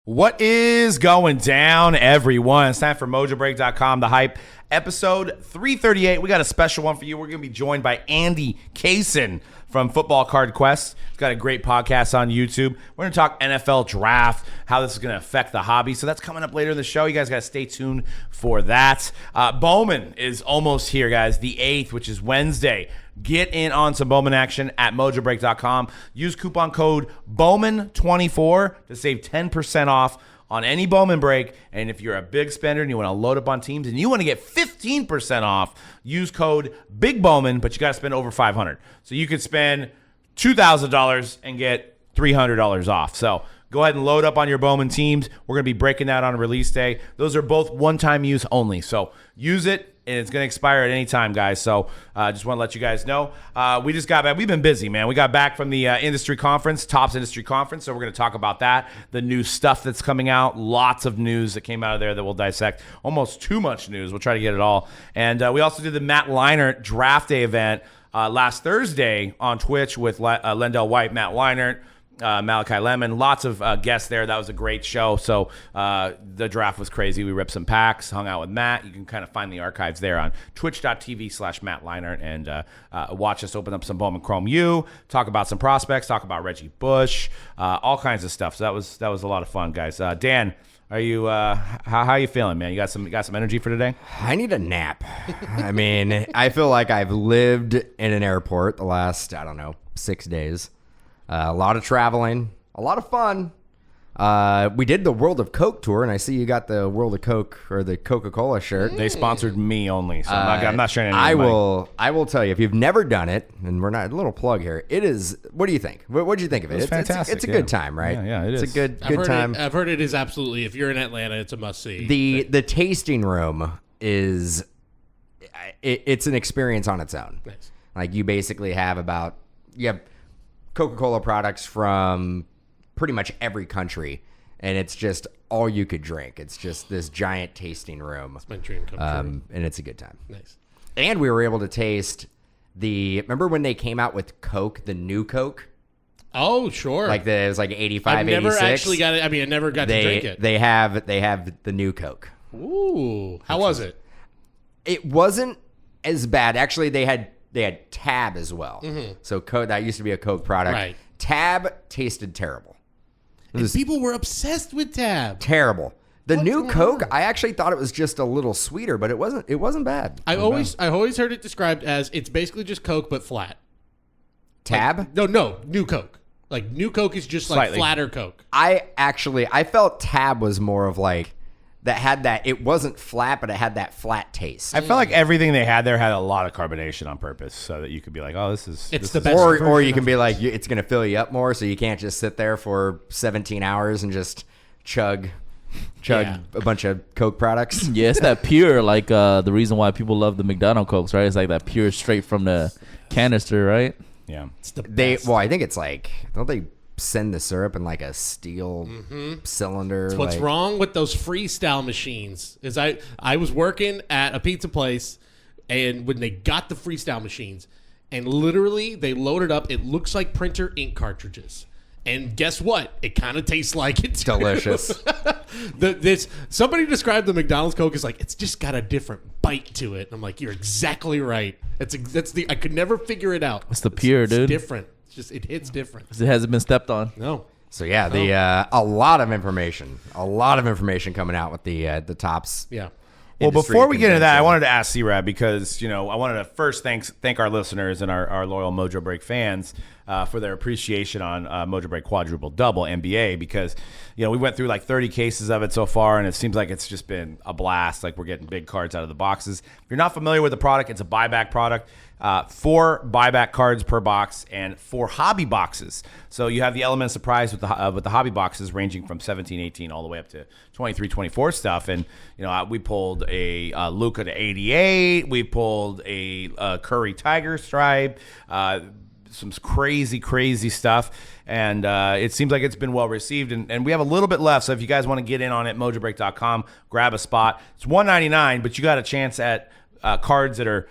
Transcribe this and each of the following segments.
What is going down, everyone? It's time for Mojobreak.com, The Hype, episode 338. We got a special one for you. We're going to be joined by Andy Cason from Football Card Quest. He's got a great podcast on YouTube. We're going to talk NFL draft, how this is going to affect the hobby. So that's coming up later in the show. You guys got to stay tuned for that. Bowman is almost here, guys. The 8th, which is Wednesday. Get in on some Bowman action at Mojobreak.com. Use coupon code Bowman24 to save 10% off on any Bowman break. And if you're a big spender and you want to load up on teams and you want to get 15% off, use code Big Bowman, but you got to spend over $500. So you could spend $2,000 and get $300 off. So go ahead and load up on your Bowman teams. We're going to be breaking that on release day. Those are both one-time use only. So use it. And it's going to expire at any time, guys. So just want to let you guys know. We just got back. We've been busy, man. We got back from the industry conference, Tops Industry Conference. So we're going to talk about that, the new stuff that's coming out. Lots of news that came out of there that we'll dissect. Almost too much news. We'll try to get it all. And we also did the Matt Leinart Draft Day event last Thursday on Twitch with Lendell White, Matt Leinart, Malachi Lemon, lots of guests there. That was a great show. So the draft was crazy. We ripped some packs, hung out with Matt. You can kind of find the archives there on twitch.tv/Matt Leinart and watch us open up some Bowman Chrome U, talk about some prospects, talk about Reggie Bush, all kinds of stuff. So that was a lot of fun, guys. Dan, are you how you feeling, man? You got some energy for today? I need a nap. I mean, I feel like I've lived in an airport the last 6 days. A lot of traveling, a lot of fun. We did the World of Coke tour, and I see you got the World of Coke or the Coca-Cola shirt. They sponsored me only, so I'm not sharing any money. I will tell you, if you've never done it, and we're not a little plug here. It is. What do you think? What do you think of it? It's fantastic. It's a good time, right? Yeah, it is. It's a good time. I've heard it is absolutely. If you're in Atlanta, it's a must see. The tasting room is. It's an experience on its own. Nice. Like you basically have Coca-Cola products from pretty much every country, and it's just all you could drink. It's just this giant tasting room. It's my dream come true. And it's a good time. Nice. And we were able to taste remember when they came out with Coke, the new Coke? Oh, sure. It was like 85, I've never 86. actually got it. I mean, I never got to drink it. They have the new Coke. Ooh. How was it? It wasn't as bad. Actually, they had Tab as well. Mm-hmm. So Coke, that used to be a Coke product. Right. Tab tasted terrible. People were obsessed with Tab. Terrible. The new Coke, I actually thought it was just a little sweeter, but it wasn't bad. I always heard it described as it's basically just Coke but flat. Tab? No, new Coke. Like new Coke is just like flatter Coke. I felt Tab was more of like that had that, it wasn't flat, but it had that flat taste. I felt like everything they had there had a lot of carbonation on purpose so that you could be like, oh, this the is best. Or you can be like, it's going to fill you up more, so you can't just sit there for 17 hours and just chug a bunch of Coke products. Yeah, it's that pure, like the reason why people love the McDonald's Cokes, right? It's like that pure straight from the canister, right? Yeah. It's the best. I think it's like, don't they send the syrup in like a steel cylinder? That's what's wrong with those freestyle machines is I was working at a pizza place, and when they got the freestyle machines, and literally they loaded up, it looks like printer ink cartridges. And guess what? It kind of tastes like it too. Delicious. Somebody described the McDonald's Coke as like, it's just got a different bite to it. I'm like, you're exactly right. I could never figure it out. It's the pure, dude. It's different. It hits different. It hasn't been stepped on. No. So yeah, a lot of information coming out with the Tops. Yeah. Well, before we get into that, I wanted to ask C-Rad because I wanted to first thank our listeners and our loyal Mojobreak fans for their appreciation on Mojobreak Quadruple Double NBA because we went through like 30 cases of it so far, and it seems like it's just been a blast. Like we're getting big cards out of the boxes. If you're not familiar with the product, it's a buyback product. 4 buyback cards per box and 4 hobby boxes. So you have the element of surprise with the hobby boxes ranging from 17, 18 all the way up to 23, 24 stuff. And we pulled a Luka to 88. We pulled a Curry Tiger stripe. Some crazy stuff, and it seems like it's been well received, and we have a little bit left, so if you guys want to get in on it, Mojobreak.com, grab a spot. It's $199, but you got a chance at cards that are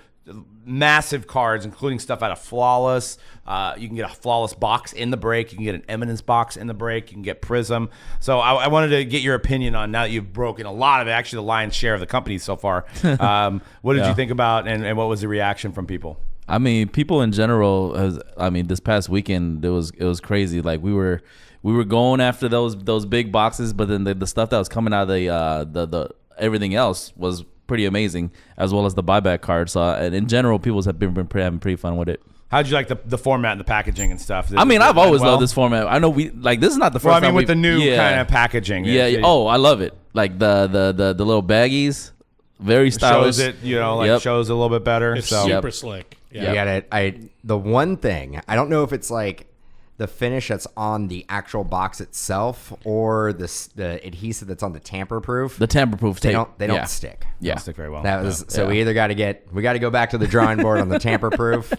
massive cards, including stuff out of Flawless. You can get a Flawless box in the break. You can get an Eminence box in the break. You can get Prism. So I wanted to get your opinion on, now that you've broken a lot of it, actually the lion's share of the company so far. What did you think about, and what was the reaction from people? I mean, people in general. This past weekend it was crazy. Like we were going after those big boxes, but then the stuff that was coming out of the everything else was pretty amazing, as well as the buyback cards. And in general, people have been having pretty fun with it. How'd you like the format and the packaging and stuff? I've always loved this format. I know this is not the first time. With the new kind of packaging. Yeah. Oh, I love it. Like the little baggies, very stylish. Shows it, shows a little bit better. It's so super slick. Yeah. You got it. The one thing, I don't know if it's like the finish that's on the actual box itself or the adhesive that's on the tamper-proof. The tamper-proof tape. They don't stick. They don't stick very well. We either got to go back to the drawing board on the tamper-proof. We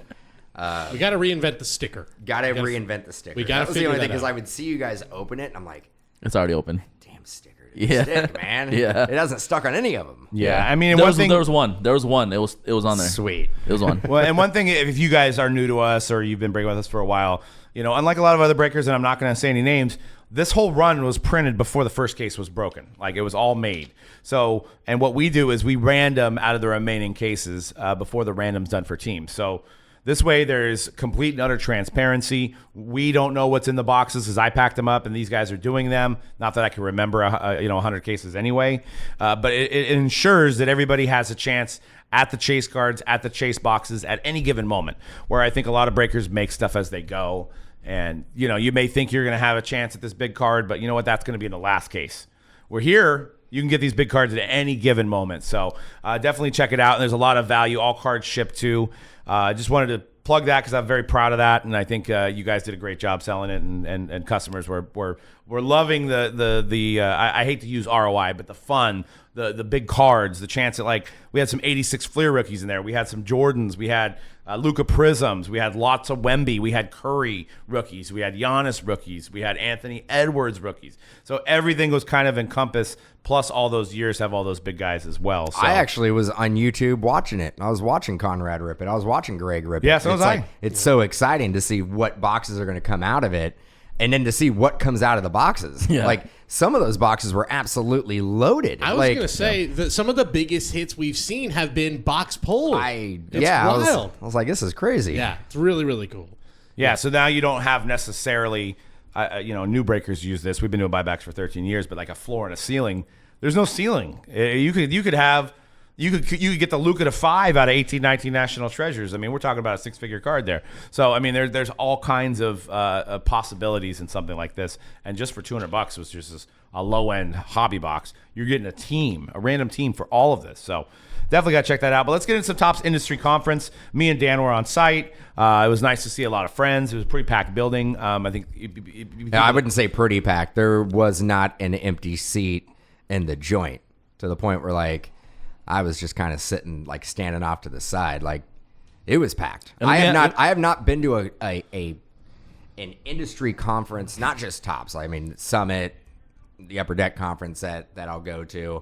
got to reinvent the sticker. Got to reinvent the sticker. We got to That was the only thing, because I would see you guys open it and I'm like, it's already open. damn sticker. Stick, man. Yeah. It hasn't stuck on any of them. Yeah. I mean, There was one. There was one. It was on there. Sweet. It was one. Well, and one thing, if you guys are new to us or you've been breaking with us for a while, unlike a lot of other breakers, and I'm not going to say any names, this whole run was printed before the first case was broken. Like, it was all made. So, and what we do is we random out of the remaining cases before the random's done for teams. So this way, there's complete and utter transparency. We don't know what's in the boxes because I packed them up and these guys are doing them. Not that I can remember, 100 cases anyway. But it ensures that everybody has a chance at the chase cards, at the chase boxes at any given moment, where I think a lot of breakers make stuff as they go. And, you may think you're going to have a chance at this big card, but you know what? That's going to be in the last case. We're here. You can get these big cards at any given moment. So definitely check it out. And there's a lot of value. All cards shipped too. I just wanted to plug that because I'm very proud of that. And I think you guys did a great job selling it. And customers were loving the I hate to use ROI, but the fun, the big cards, the chance at, like, we had some 86 Fleer rookies in there. We had some Jordans. We had Luka Prisms. We had lots of Wemby. We had Curry rookies. We had Giannis rookies. We had Anthony Edwards rookies. So everything was kind of encompassed. Plus, all those years have all those big guys as well. So I actually was on YouTube watching it. I was watching Conrad rip it. I was watching Greg rip it. Yeah, so was I. It's so exciting to see what boxes are going to come out of it, and then to see what comes out of the boxes. Yeah. Like, some of those boxes were absolutely loaded. I was going to say that some of the biggest hits we've seen have been box pulled. Wild. I was like, this is crazy. Yeah, it's really, really cool. Yeah, so now you don't have necessarily, new breakers use this. We've been doing buybacks for 13 years, but like a floor and a ceiling, there's no ceiling. You could get the Luka to 5 out of 18, 19 National Treasures. I mean, we're talking about a 6-figure card there. So, I mean, there's all kinds of possibilities in something like this. And just for $200 was just a low-end hobby box. You're getting a random team for all of this. So definitely got to check that out. But let's get into some Topps Industry Conference. Me and Dan were on site. It was nice to see a lot of friends. It was a pretty packed building. I think I wouldn't say pretty packed. There was not an empty seat in the joint, to the point where, like, I was just kind of sitting, like, standing off to the side. Like, it was packed. I have not been to an industry conference, not just Topps. I mean, Summit, the Upper Deck conference that I'll go to.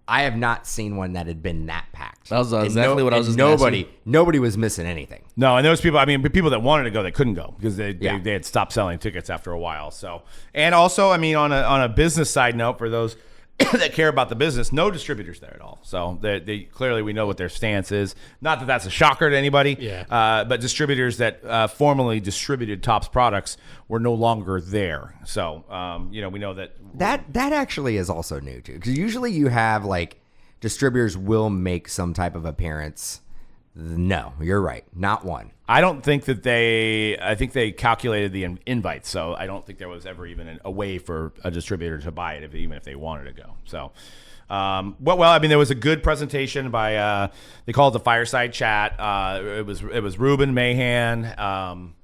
I have not seen one that had been that packed. That was exactly what I was just gonna say. Nobody was missing anything. No, and there was people that wanted to go, they couldn't go because they had stopped selling tickets after a while. So, and also, I mean, on a business side note, for those that care about the business, no distributors there at all. So they clearly, we know what their stance is. Not that that's a shocker to anybody. Yeah. But distributors that formerly distributed Topps products were no longer there. So we know that actually is also new too, because usually you have, like, distributors will make some type of appearance. No, you're right, not one. I don't think that I think they calculated the invites, so I don't think there was ever even a way for a distributor to buy it, even if they wanted to go. So, I mean, there was a good presentation by, they call it the Fireside Chat. It was Ruben Mahan,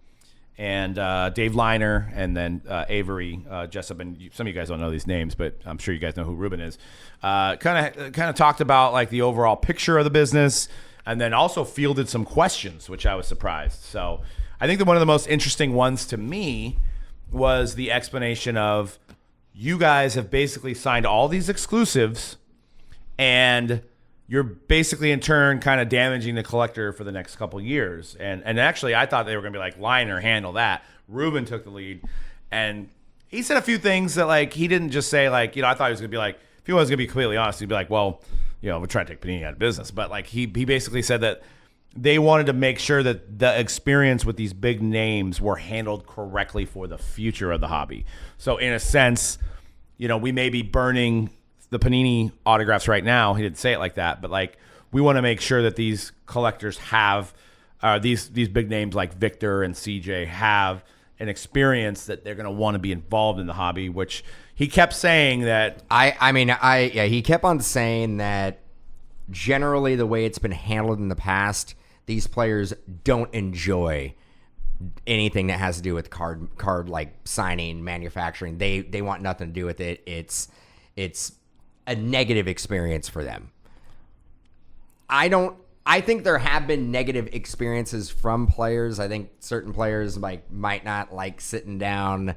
and Dave Liner, and then Avery Jessup. And some of you guys don't know these names, but I'm sure you guys know who Ruben is. Kind of talked about, like, the overall picture of the business, and then also fielded some questions, which I was surprised. So I think that one of the most interesting ones to me was the explanation of, you guys have basically signed all these exclusives, and you're basically in turn kind of damaging the collector for the next couple years. And actually, I thought they were going to be like, Liner, handle that. Ruben took the lead, and he said a few things that, like, he didn't just say, like, I thought he was going to be like, if he was going to be completely honest, he'd be like, well, we're trying to take Panini out of business. But, like, he basically said that they wanted to make sure that the experience with these big names were handled correctly for the future of the hobby. So, in a sense, we may be burning the Panini autographs right now. He didn't say it like that, but, like, we want to make sure that these collectors have these big names like Victor and CJ have an experience that they're going to want to be involved in the hobby, which he kept saying that. He kept on saying that generally the way it's been handled in the past, these players don't enjoy anything that has to do with card like signing, manufacturing. They want nothing to do with it. It's a negative experience for them. I think there have been negative experiences from players. I think certain players might not like sitting down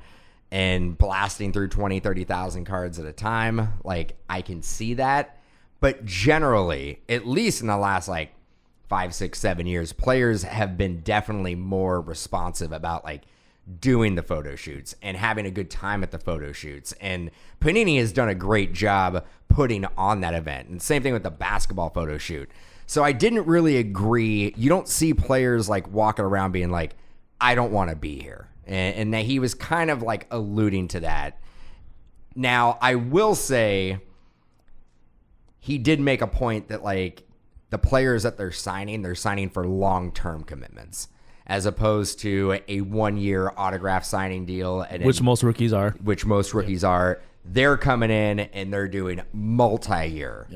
and blasting through 20, 30,000 cards at a time. Like, I can see that. But generally, at least in the last 5, 6, 7 years, players have been definitely more responsive about doing the photo shoots and having a good time at the photo shoots. And Panini has done a great job putting on that event. And same thing with the basketball photo shoot. So I didn't really agree. You don't see players walking around being like, I don't want to be here. And that he was kind of alluding to that. Now, I will say he did make a point that the players that they're signing for long-term commitments, as opposed to a 1-year autograph signing deal. Which most rookies are. They're coming in and they're doing multi-year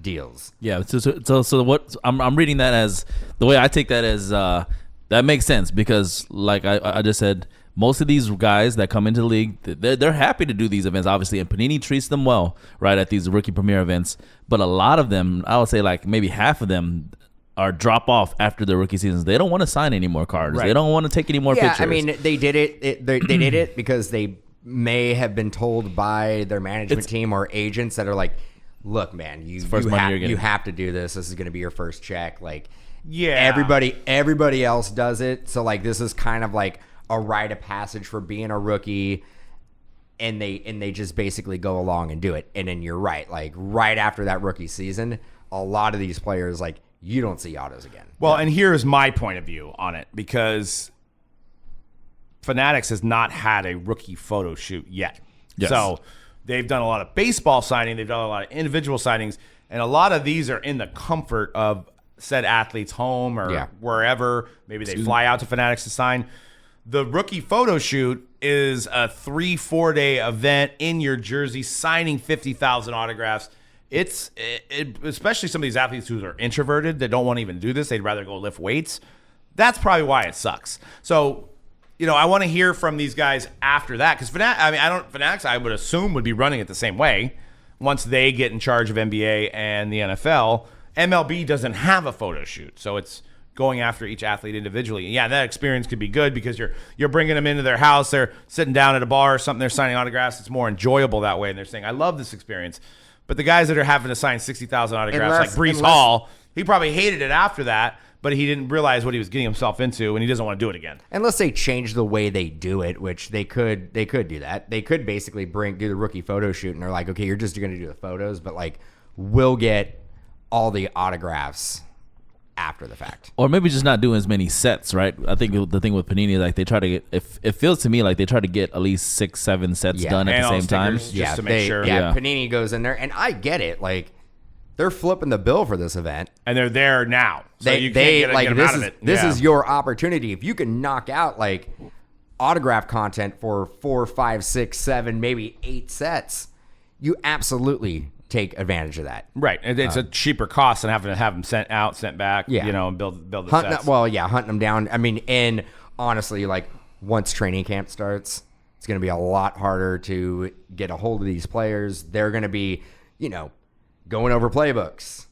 deals. Yeah. So what I'm reading that as, the way I take that as, that makes sense, because I just said, most of these guys that come into the league, they're happy to do these events, obviously, and Panini treats them well, right, at these rookie premiere events. But a lot of them, I would say maybe half of them, are drop off after their rookie seasons. They don't want to sign any more cards. Right. They don't want to take any more pictures. I mean, they did it. They did it because they may have been told by their management team or agents that are like, look, man, you have to do this. This is going to be your first check. Everybody else does it. So this is kind of a rite of passage for being a rookie. And they just basically go along and do it. And then you're right. Right after that rookie season, a lot of these players, you don't see autos again. Well, and here's my point of view on it, because Fanatics has not had a rookie photo shoot yet. Yes. So they've done a lot of baseball signing. They've done a lot of individual signings. And a lot of these are in the comfort of said athlete's home or wherever. Maybe they fly out to Fanatics to sign. The rookie photo shoot is a 3-4 day event in your jersey, signing 50,000 autographs. It's especially some of these athletes who are introverted that don't want to even do this. They'd rather go lift weights. That's probably why it sucks. So, I want to hear from these guys after that, because Fanatics, I would assume, would be running it the same way once they get in charge of NBA and the NFL. MLB doesn't have a photo shoot, so it's going after each athlete individually. Yeah, that experience could be good because you're bringing them into their house. They're sitting down at a bar or something. They're signing autographs. It's more enjoyable that way, and they're saying, "I love this experience." But the guys that are having to sign 60,000 autographs, like Brees Hall, he probably hated it after that, but he didn't realize what he was getting himself into, and he doesn't want to do it again. Unless they change the way they do it, which they could do that. They could basically do the rookie photo shoot, and they're like, okay, you're just going to do the photos, but we'll get all the autographs after the fact. Or maybe just not doing as many sets, right? I think the thing with Panini is they try to get, it feels to me like they try to get at least 6-7 sets done at the same time. Just to make sure. Yeah, Panini goes in there, and I get it. They're flipping the bill for this event. And they're there now. So you can't get them out of it. This is your opportunity. If you can knock out autograph content for 4, 5, 6, 7, maybe 8 sets, you absolutely take advantage of that. Right. It's a cheaper cost than having to have them sent back, and build the sets. Hunting them down. I mean, and honestly, once training camp starts, it's going to be a lot harder to get a hold of these players. They're going to be, going over playbooks,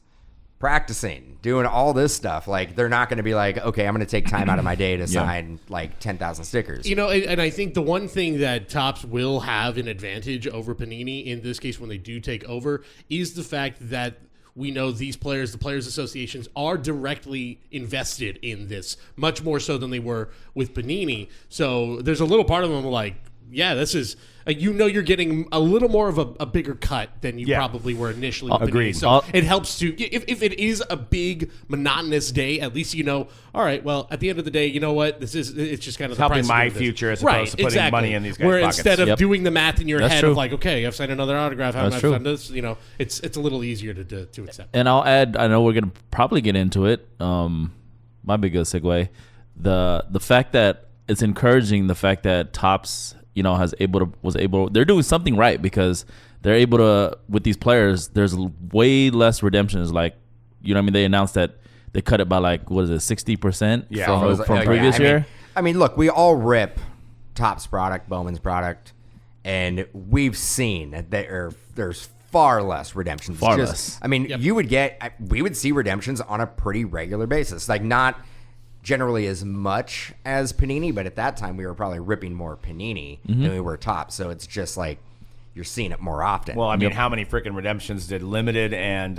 practicing, doing all this stuff. They're not going to be okay, I'm going to take time out of my day to sign 10,000 stickers. And I think the one thing that Topps will have an advantage over Panini in this case when they do take over is the fact that we know these players, the players associations, are directly invested in this, much more so than they were with Panini. So there's a little part of them like, yeah, this is, you're getting a little more of a bigger cut than you probably were initially. With Agreed. Panini. So it helps to, if it is a big monotonous day, at least all right, well, at the end of the day, you know what, it's just kind of the helping price my of this. future as opposed to putting money in these guys' Where pockets. instead of doing the math in your That's head true. of like, okay, I've signed another autograph, I've That's true. done this, it's a little easier to accept. And I'll add, I know we're gonna probably get into it. Might be a good segue. The fact that it's encouraging, the fact that Topps, they're doing something right, because they're able to, with these players, there's way less redemptions. Like, they announced that they cut it by 60% from previous year. I mean, look, we all rip Topps product, Bowman's product, and we've seen that there's far less redemptions. Far less. I mean, we would see redemptions on a pretty regular basis. Like, not generally as much as Panini, but at that time we were probably ripping more Panini than we were Topps. So it's just like you're seeing it more often. Well, I mean, how many freaking redemptions did Limited and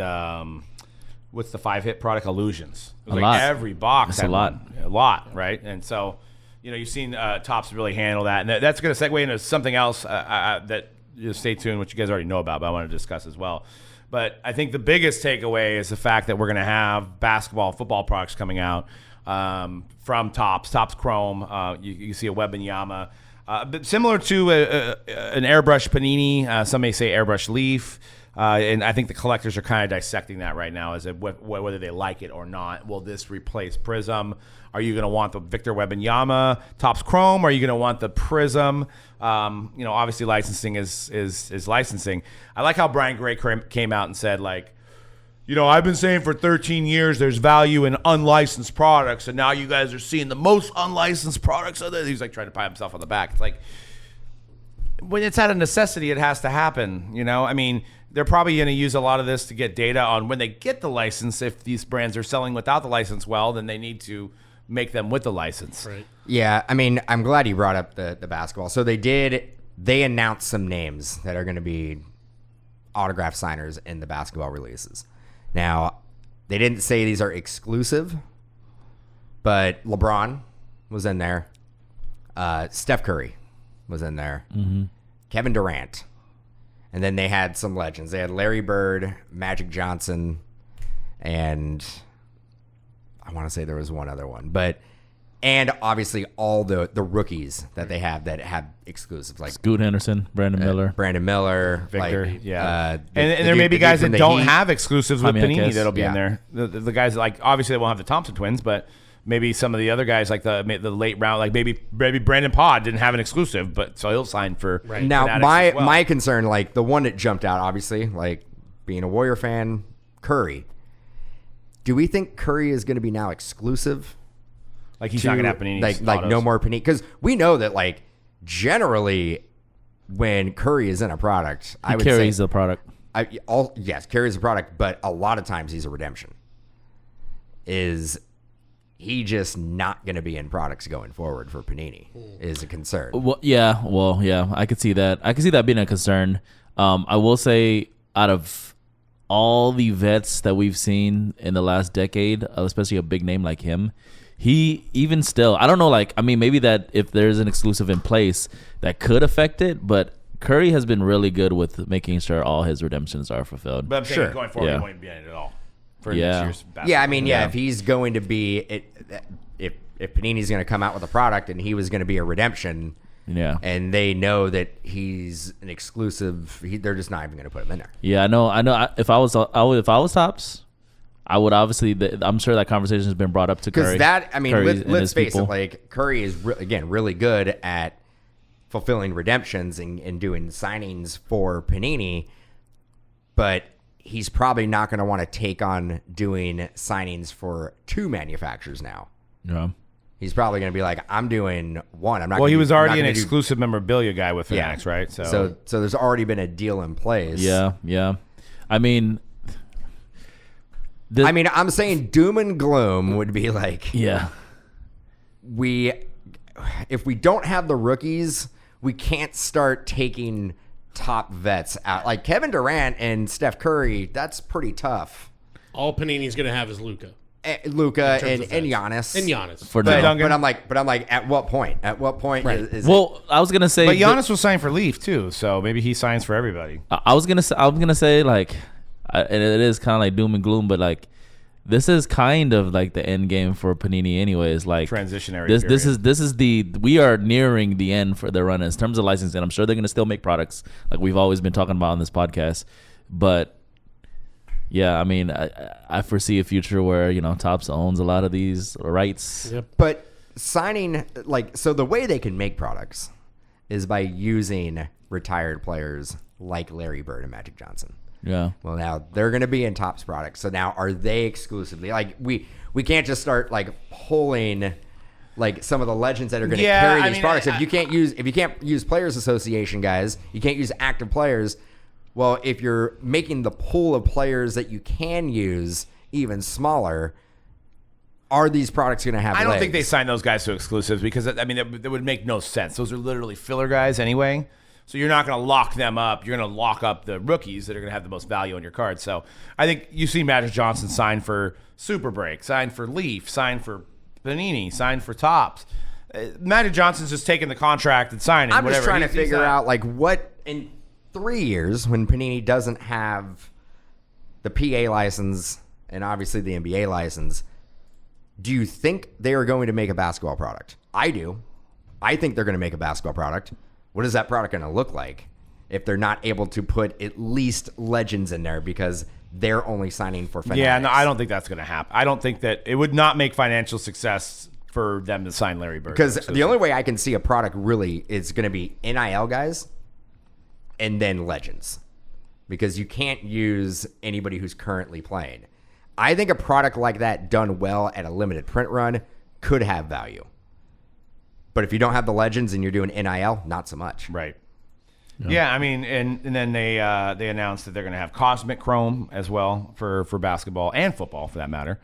what's the 5-hit product, Illusions? It was A like lot. every box That's had a lot. a lot, right? And so, you've seen Topps really handle that, and that's going to segue into something else that stay tuned, which you guys already know about, but I want to discuss as well. But I think the biggest takeaway is the fact that we're going to have basketball, football products coming out from Topps Chrome. You see a Wembanyama, but similar to an airbrush Panini. Some may say airbrush Leaf, and I think the collectors are kind of dissecting that right now, as whether they like it or not. Will this replace Prism? Are you going to want the Victor Wembanyama Topps Chrome? Or are you going to want the Prism? Obviously licensing is licensing. I like how Brian Gray came out and said, like, I've been saying for 13 years there's value in unlicensed products, and now you guys are seeing the most unlicensed products. He's like trying to pat himself on the back. It's like, when it's out of necessity, it has to happen. I mean, they're probably going to use a lot of this to get data on when they get the license. If these brands are selling without the license, well, then they need to make them with the license. Right. Yeah, I mean, I'm glad you brought up the basketball. So they announced some names that are going to be autograph signers in the basketball releases. Now, they didn't say these are exclusive, but LeBron was in there. Steph Curry was in there. Mm-hmm. Kevin Durant. And then they had some legends. They had Larry Bird, Magic Johnson, and I want to say there was one other one. And obviously all the rookies that they have that have exclusives, like Scoot Henderson, Brandon Miller. Victor, like, and there may be guys that don't have exclusives with Jaime Panini Jaquez. that'll be in there. The guys, like, obviously they won't have the Thompson twins, but maybe some of the other guys, like the late round, like maybe Brandon Pod didn't have an exclusive, but so he'll sign for Now Fanatics as well. my concern, like the one that jumped out, obviously, like being a Warrior fan, Curry. Do we think Curry is going to be now exclusive? Like, he's not going to have Panini like no more Panini, because we know that, like, generally when Curry is in a product, I would carries say the product. yes, carries the product, but a lot of times he's a redemption. Is he just not going to be in products going forward for Panini? Is a concern. Well, yeah. I could see that. I could see that being a concern. I will say, out of all the vets that we've seen in the last decade, especially a big name like him, he even still, I don't know, like, I mean, maybe that if there's an exclusive in place that could affect it, but Curry has been really good with making sure all his redemptions are fulfilled. But I'm saying going forward, Yeah. he won't even be in it at all. For Yeah. next year's basketball. Yeah, I mean, if he's going to be if Panini's going to come out with a product and he was going to be a redemption, Yeah. and they know that he's an exclusive, they're just not even going to put him in there. Yeah, I know. If I was Topps, I would obviously. I'm sure that conversation has been brought up to Curry. Because that, I mean, Curry and let's his face people. it, like Curry is really good at fulfilling redemptions and doing signings for Panini, but he's probably not going to want to take on doing signings for two manufacturers now. Yeah. He's probably going to be like, I'm doing one. I'm not. Well, he gonna was do- I'm already not an gonna do- exclusive memorabilia guy with Fanatics, right? So there's already been a deal in place. Yeah. I mean, I'm saying doom and gloom would be like, yeah. if we don't have the rookies, we can't start taking top vets out. Like Kevin Durant and Steph Curry, that's pretty tough. All Panini's going to have is Luka. Luka terms and of Giannis. And Giannis. For But, now. but I'm like, at what point? At what point is Well, I was gonna say, But Giannis was signed for Leaf too, so maybe he signs for everybody. I was gonna say like, and it is kind of like doom and gloom, but like, this is kind of like the end game for Panini, anyways. Like Transitionary This period. is we are nearing the end for their run in terms of licensing. I'm sure they're gonna still make products like we've always been talking about on this podcast, but. Yeah, I mean, I foresee a future where, Topps owns a lot of these rights. Yep. But signing, so the way they can make products is by using retired players like Larry Bird and Magic Johnson. Yeah. Well, now they're going to be in Topps products. So now are they exclusively, we can't just start pulling some of the legends that are going to carry these products. If you can't use Players Association guys, you can't use active players. Well, if you're making the pool of players that you can use even smaller, are these products going to have I don't legs? think they signed those guys to exclusives because, that would make no sense. Those are literally filler guys anyway. So you're not going to lock them up. You're going to lock up the rookies that are going to have the most value on your card. So I think you see Magic Johnson sign for Super Break, sign for Leaf, sign for Panini, sign for Topps. Magic Johnson's just taking the contract and signing. I'm whatever. just trying to He's figure not- out what in 3 years when Panini doesn't have the PA license and obviously the NBA license, do you think they are going to make a basketball product? I do. I think they're going to make a basketball product. What is that product going to look like if they're not able to put at least legends in there because they're only signing for Fanatics? Yeah, no, I don't think that's going to happen. I don't think that it would not make financial success for them to sign Larry Bird. Because the only way I can see a product really is going to be NIL guys and then legends, because you can't use anybody who's currently playing. I think a product like that done well at a limited print run could have value. But if you don't have the legends and you're doing NIL, not so much. Right. Yeah, I mean, and then they announced that they're going to have Cosmic Chrome as well for basketball and football, for that matter.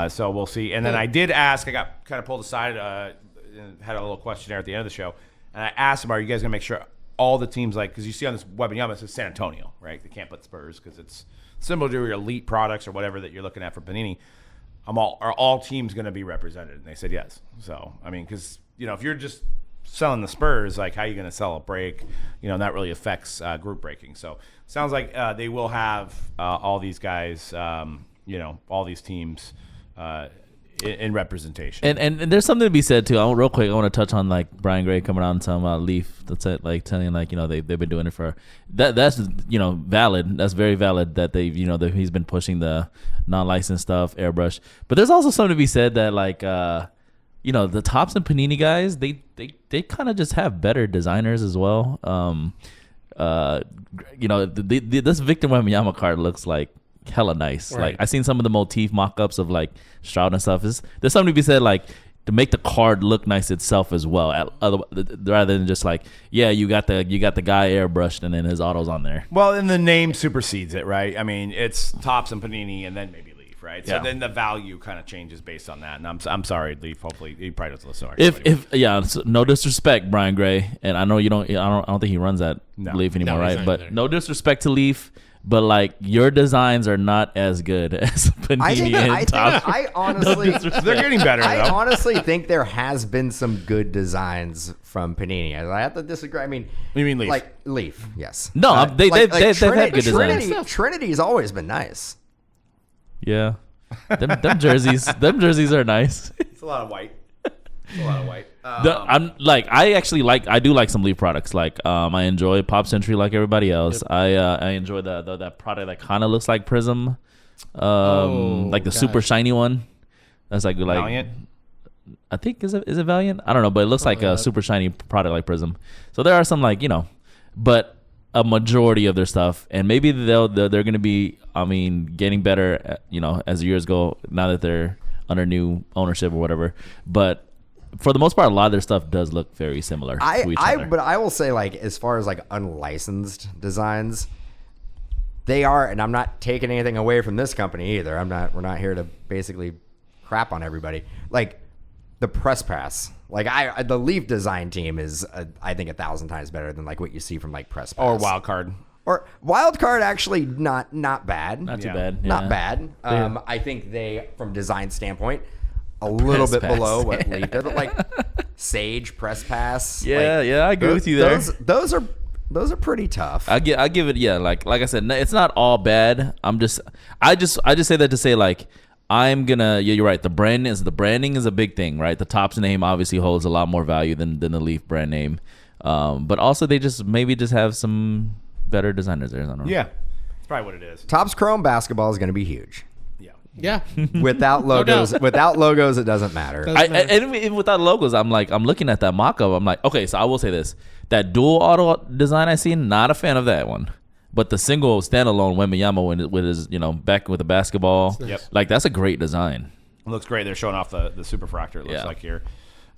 So we'll see. And then I did ask, I got kind of pulled aside, had a little questionnaire at the end of the show, and I asked them, are you guys going to make sure all the teams, because you see on this Web and Yum, it says San Antonio, right? They can't put Spurs because it's similar to your elite products or whatever that you're looking at for Panini. Are all teams going to be represented? And they said yes. So, I mean, because, if you're just selling the Spurs, how are you going to sell a break? And that really affects group breaking. So, sounds like they will have all these guys, all these teams in representation. And there's something to be said too. Real quick, I want to touch on Brian Gray coming out and talking about Leaf. That's it. Telling they've been doing it for that's valid. That's very valid that they've that he's been pushing the non-licensed stuff, airbrush. But there's also something to be said that the Topps and Panini guys, they kind of just have better designers as well. This Victor Wembanyama card looks hella nice. Right. I seen some of the motif mock-ups of Stroud and stuff. There's something to be said to make the card look nice itself as well, rather than just you got the guy airbrushed and then his auto's on there. Well, and the name supersedes it, right? I mean, it's Topps and Panini, and then maybe Leaf, right? So Yeah. then the value kind of changes based on that. And I'm sorry, Leaf. Hopefully, he probably doesn't listen to our show anyway. No disrespect, Brian Gray, and I know you don't. I don't think he runs that Leaf anymore, No, he's right? not But there. no disrespect to Leaf. But your designs are not as good as Panini and Topps. I honestly, They're getting better, I though. honestly think there has been some good designs from Panini. I have to disagree. I mean, You mean Leaf? Leaf, yes. No, they've had good Trinity, designs. Trinity's always been nice. Yeah, them jerseys are nice. It's a lot of white. It's a lot of white. I do like some Leaf products. I enjoy Pop Century like everybody else. I enjoy that product that kind of looks like Prism, the super shiny one. That's Valiant. I think is it Valiant? I don't know, but it looks like a super shiny product like Prism. So there are some but a majority of their stuff, and maybe they're going to be getting better as the years go, now that they're under new ownership or whatever. But for the most part, a lot of their stuff does look very similar to each other. But I will say, as far as unlicensed designs, they are, and I'm not taking anything away from this company either. We're not here to basically crap on everybody. the press pass. Like the Leaf design team is, I think, 1,000 times better than like what you see from like press pass Or wild card. Or wild card. Actually, not bad. Not too Yeah. bad. Not yeah. bad. I think they, from design standpoint, a little bit pass. below what Leaf did. But like Sage press pass. Yeah, like, I agree with you there. Those are pretty tough. I give it, yeah, like I said, it's not all bad. I just say that to say, like, you're right. The branding is a big thing, right? The Topps name obviously holds a lot more value than the Leaf brand name. But also they just have some better designers there. I don't know. Yeah, that's probably what it is. Topps Chrome basketball is going to be huge. Yeah. Without logos, doubt. without logos, it doesn't matter. And even without logos, I'm looking at that mock-up. I'm like, okay, so I will say this: that dual auto design I seen, not a fan of that one. But the single standalone Wembanyama with his, back with the basketball, Yep. like that's a great design. It looks great. They're showing off the superfractor, it looks Yeah. like here.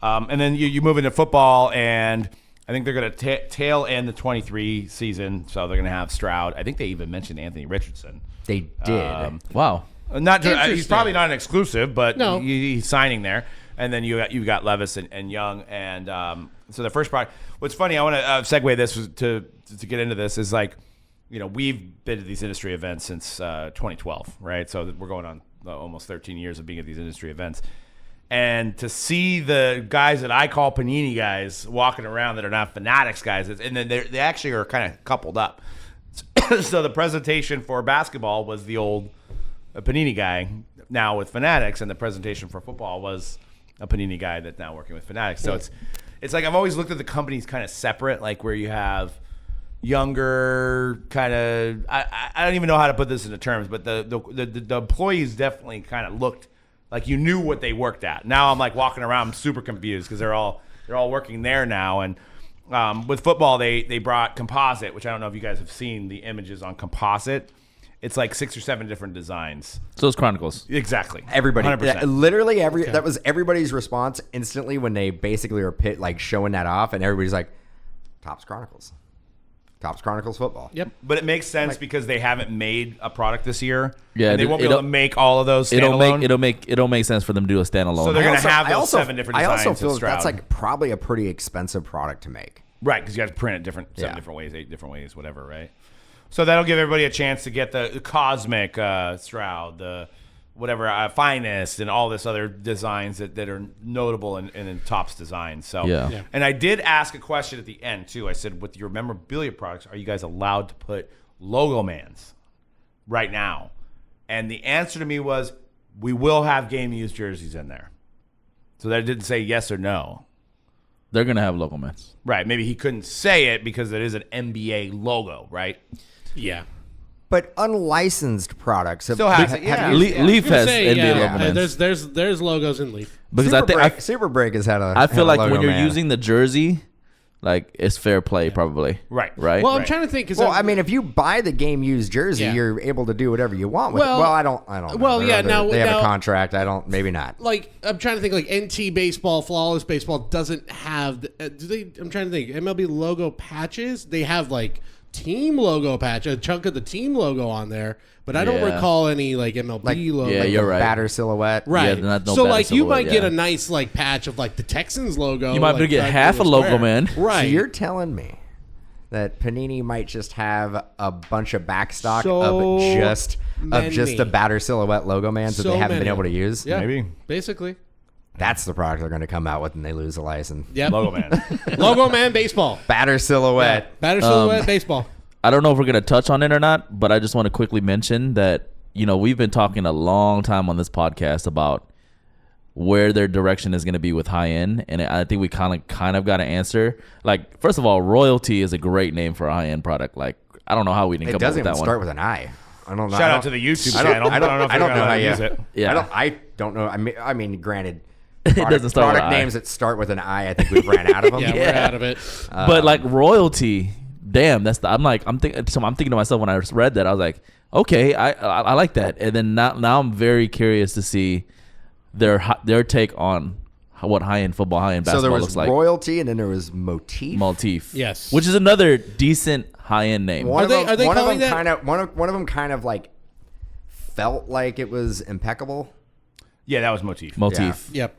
And then you move into football, and I think they're going to tail end the 23 season, so they're going to have Stroud. I think they even mentioned Anthony Richardson. They did. Wow. He's Interesting. probably not an exclusive, but No. he's signing there. And then you've got Levis and Young, and so the first product. What's funny, I want to segue this to get into this is like, we've been to these industry events since 2012, right? So we're going on almost 13 years of being at these industry events. And to see the guys that I call Panini guys walking around that are not Fanatics guys, and then they actually are kind of coupled up. So the presentation for basketball was the old Panini guy now with Fanatics, and the presentation for football was a Panini guy that's now working with Fanatics. So it's like I've always looked at the companies kind of separate, like where you have younger kind of I don't even know how to put this into terms, but the employees definitely kind of looked like you knew what they worked at. Now I'm like walking around, I'm super confused because they're all working there now. And with football, they brought composite, which I don't know if you guys have seen the images on composite. It's like 6 or 7 different designs. So it's Chronicles. Exactly. Everybody, 100%. literally that was everybody's response instantly when they basically were showing that off, and everybody's like, Topps Chronicles football. Yep. But it makes sense because they haven't made a product this year. Yeah, and they won't be able to make all of those standalone. It'll make sense for them to do a standalone. So they're going to have I those also- 7 different I designs. also feel of Stroud. that's like probably a pretty expensive product to make. Right, because you have to print it 7 Yeah. different ways, 8 different ways, whatever, right? So that'll give everybody a chance to get the cosmic Stroud, the whatever finest, and all this other designs that are notable in Topps designs. So, Yeah. And I did ask a question at the end too. I said, with your memorabilia products, are you guys allowed to put logo mans right now? And the answer to me was, we will have game used jerseys in there. So that didn't say yes or no. They're gonna have logo mans. Right. Maybe he couldn't say it because it is an NBA logo, right? Yeah. But unlicensed products Still has it, yeah. Leaf has Say, NBA yeah, logo mans. there's logos in Leaf. Because Super Break has had a. I feel had a like logo when you're man. using the jersey, like it's fair play probably. Right. Right. Well, I'm Right. trying to think. Well, I mean, if you buy the game used jersey, Yeah. you're able to do whatever you want with Well- it. Well, I don't know. well, yeah, now- they have now- a contract. I don't. Maybe not. like I'm trying to think, like NT baseball, flawless baseball doesn't have. Do they? I'm trying to think. MLB logo patches. They have like team logo patch, a chunk of the team logo on there, but I don't Yeah. recall any like MLB logo. yeah, Like you're the right. Batter silhouette. Right. Yeah, not no so bad like you silhouette, might get yeah. a nice like patch of like the Texans logo. You might be able to get half a logo man. Right. So you're telling me that Panini might just have a bunch of backstock So of just many. the Batter silhouette logo mans that So they haven't many. been able to use. Yeah. Maybe. Basically. That's the product they're going to come out with when they lose a license. Yep. Logo man. Logo man baseball. Batter silhouette. Batter silhouette baseball. I don't know if we're gonna touch on it or not, but I just want to quickly mention that we've been talking a long time on this podcast about where their direction is going to be with high end, and I think we kind of got an answer. Like, first of all, Royalty is a great name for a high end product. Like, I don't know how we didn't It come up doesn't with even that start one. with an I. I don't know. Shout out to the YouTube channel. I don't know if I don't know how to you use it. Yeah. I don't know. I mean, granted, doesn't start with product an I. names that start with an I. I think we've ran out of them. Yeah, we're out of it. But like Royalty, damn, I'm thinking to myself when I read that, I was like, okay, I like that. And then now I'm very curious to see their take on what high end football, high end So basketball there was looks like. Royalty, and then there was Motif. Motif, Yes. which is another decent high end name. One Are of they- them, are they one of calling them that- kind of one of them kind of like felt like it was impeccable. Yeah, that was Motif. Motif. Yep.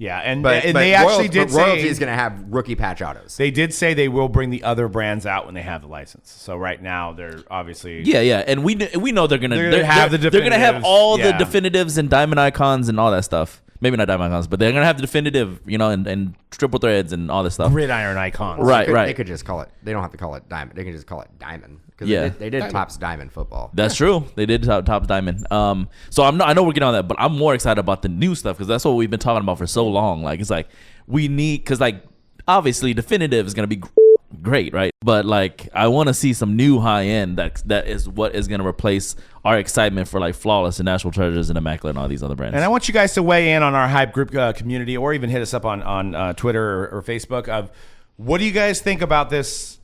Yeah, and But they actually did Royalty say is going to have rookie patch autos. they did say they will bring the other brands out when they have the license. So right now they're obviously Yeah, and we know they're gonna have the they're gonna have definitives, all the yeah. definitives and diamond icons and all that stuff. Maybe not diamond icons, but they're gonna have the definitive, and triple threads and all this stuff. gridiron icons. Right. They could just call it. They don't have to call it diamond. They can just call it diamond. Because Yeah. they did Topps Diamond football. That's true. They did top diamond. So I know we're getting on that, but I'm more excited about the new stuff because that's what we've been talking about for so long. Like it's like we need because like obviously definitive is gonna be great, right? But like I want to see some new high end that is what is gonna replace our excitement for like Flawless and National Treasures and Immaculate and all these other brands. And I want you guys to weigh in on our hype group community, or even hit us up on Twitter or Facebook. Of what do you guys think about this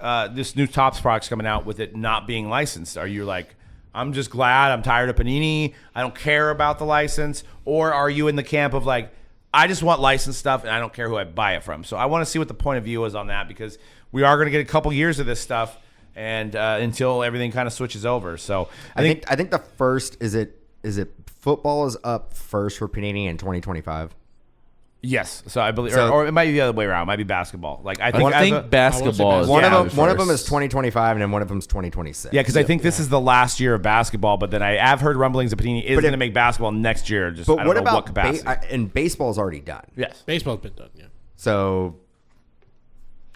new Topps products coming out with it not being licensed? Are you like, I'm just glad, I'm tired of Panini, I don't care about the license, or are you in the camp of like, I just want licensed stuff and I don't care who I buy it from? So I want to see what the point of view is on that because we are going to get a couple years of this stuff and until everything kind of switches over. So I think the first is it football is up first for Panini in 2025. yes. So I believe, So- or it might be the other way around. It might be basketball. Like I think, I think basketball is One Yeah, of them is first. 2025 and then one of them is 2026. yeah, because I think this is the last year of basketball. But then I've heard rumblings that Panini is But going to make basketball next year. Just But I don't what know about what capacity. and baseball's already done. yes. Baseball's been done. Yeah. So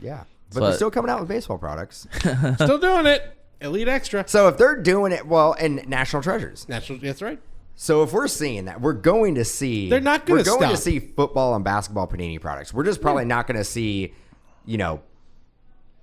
yeah, but they're But- still coming out with baseball products. Still doing it. Elite Extra. So if they're doing it well, and National Treasures. That's right. So if we're seeing that, we're going to see. They're not gonna We're going to stop. see football and basketball Panini products. We're just probably not going to see,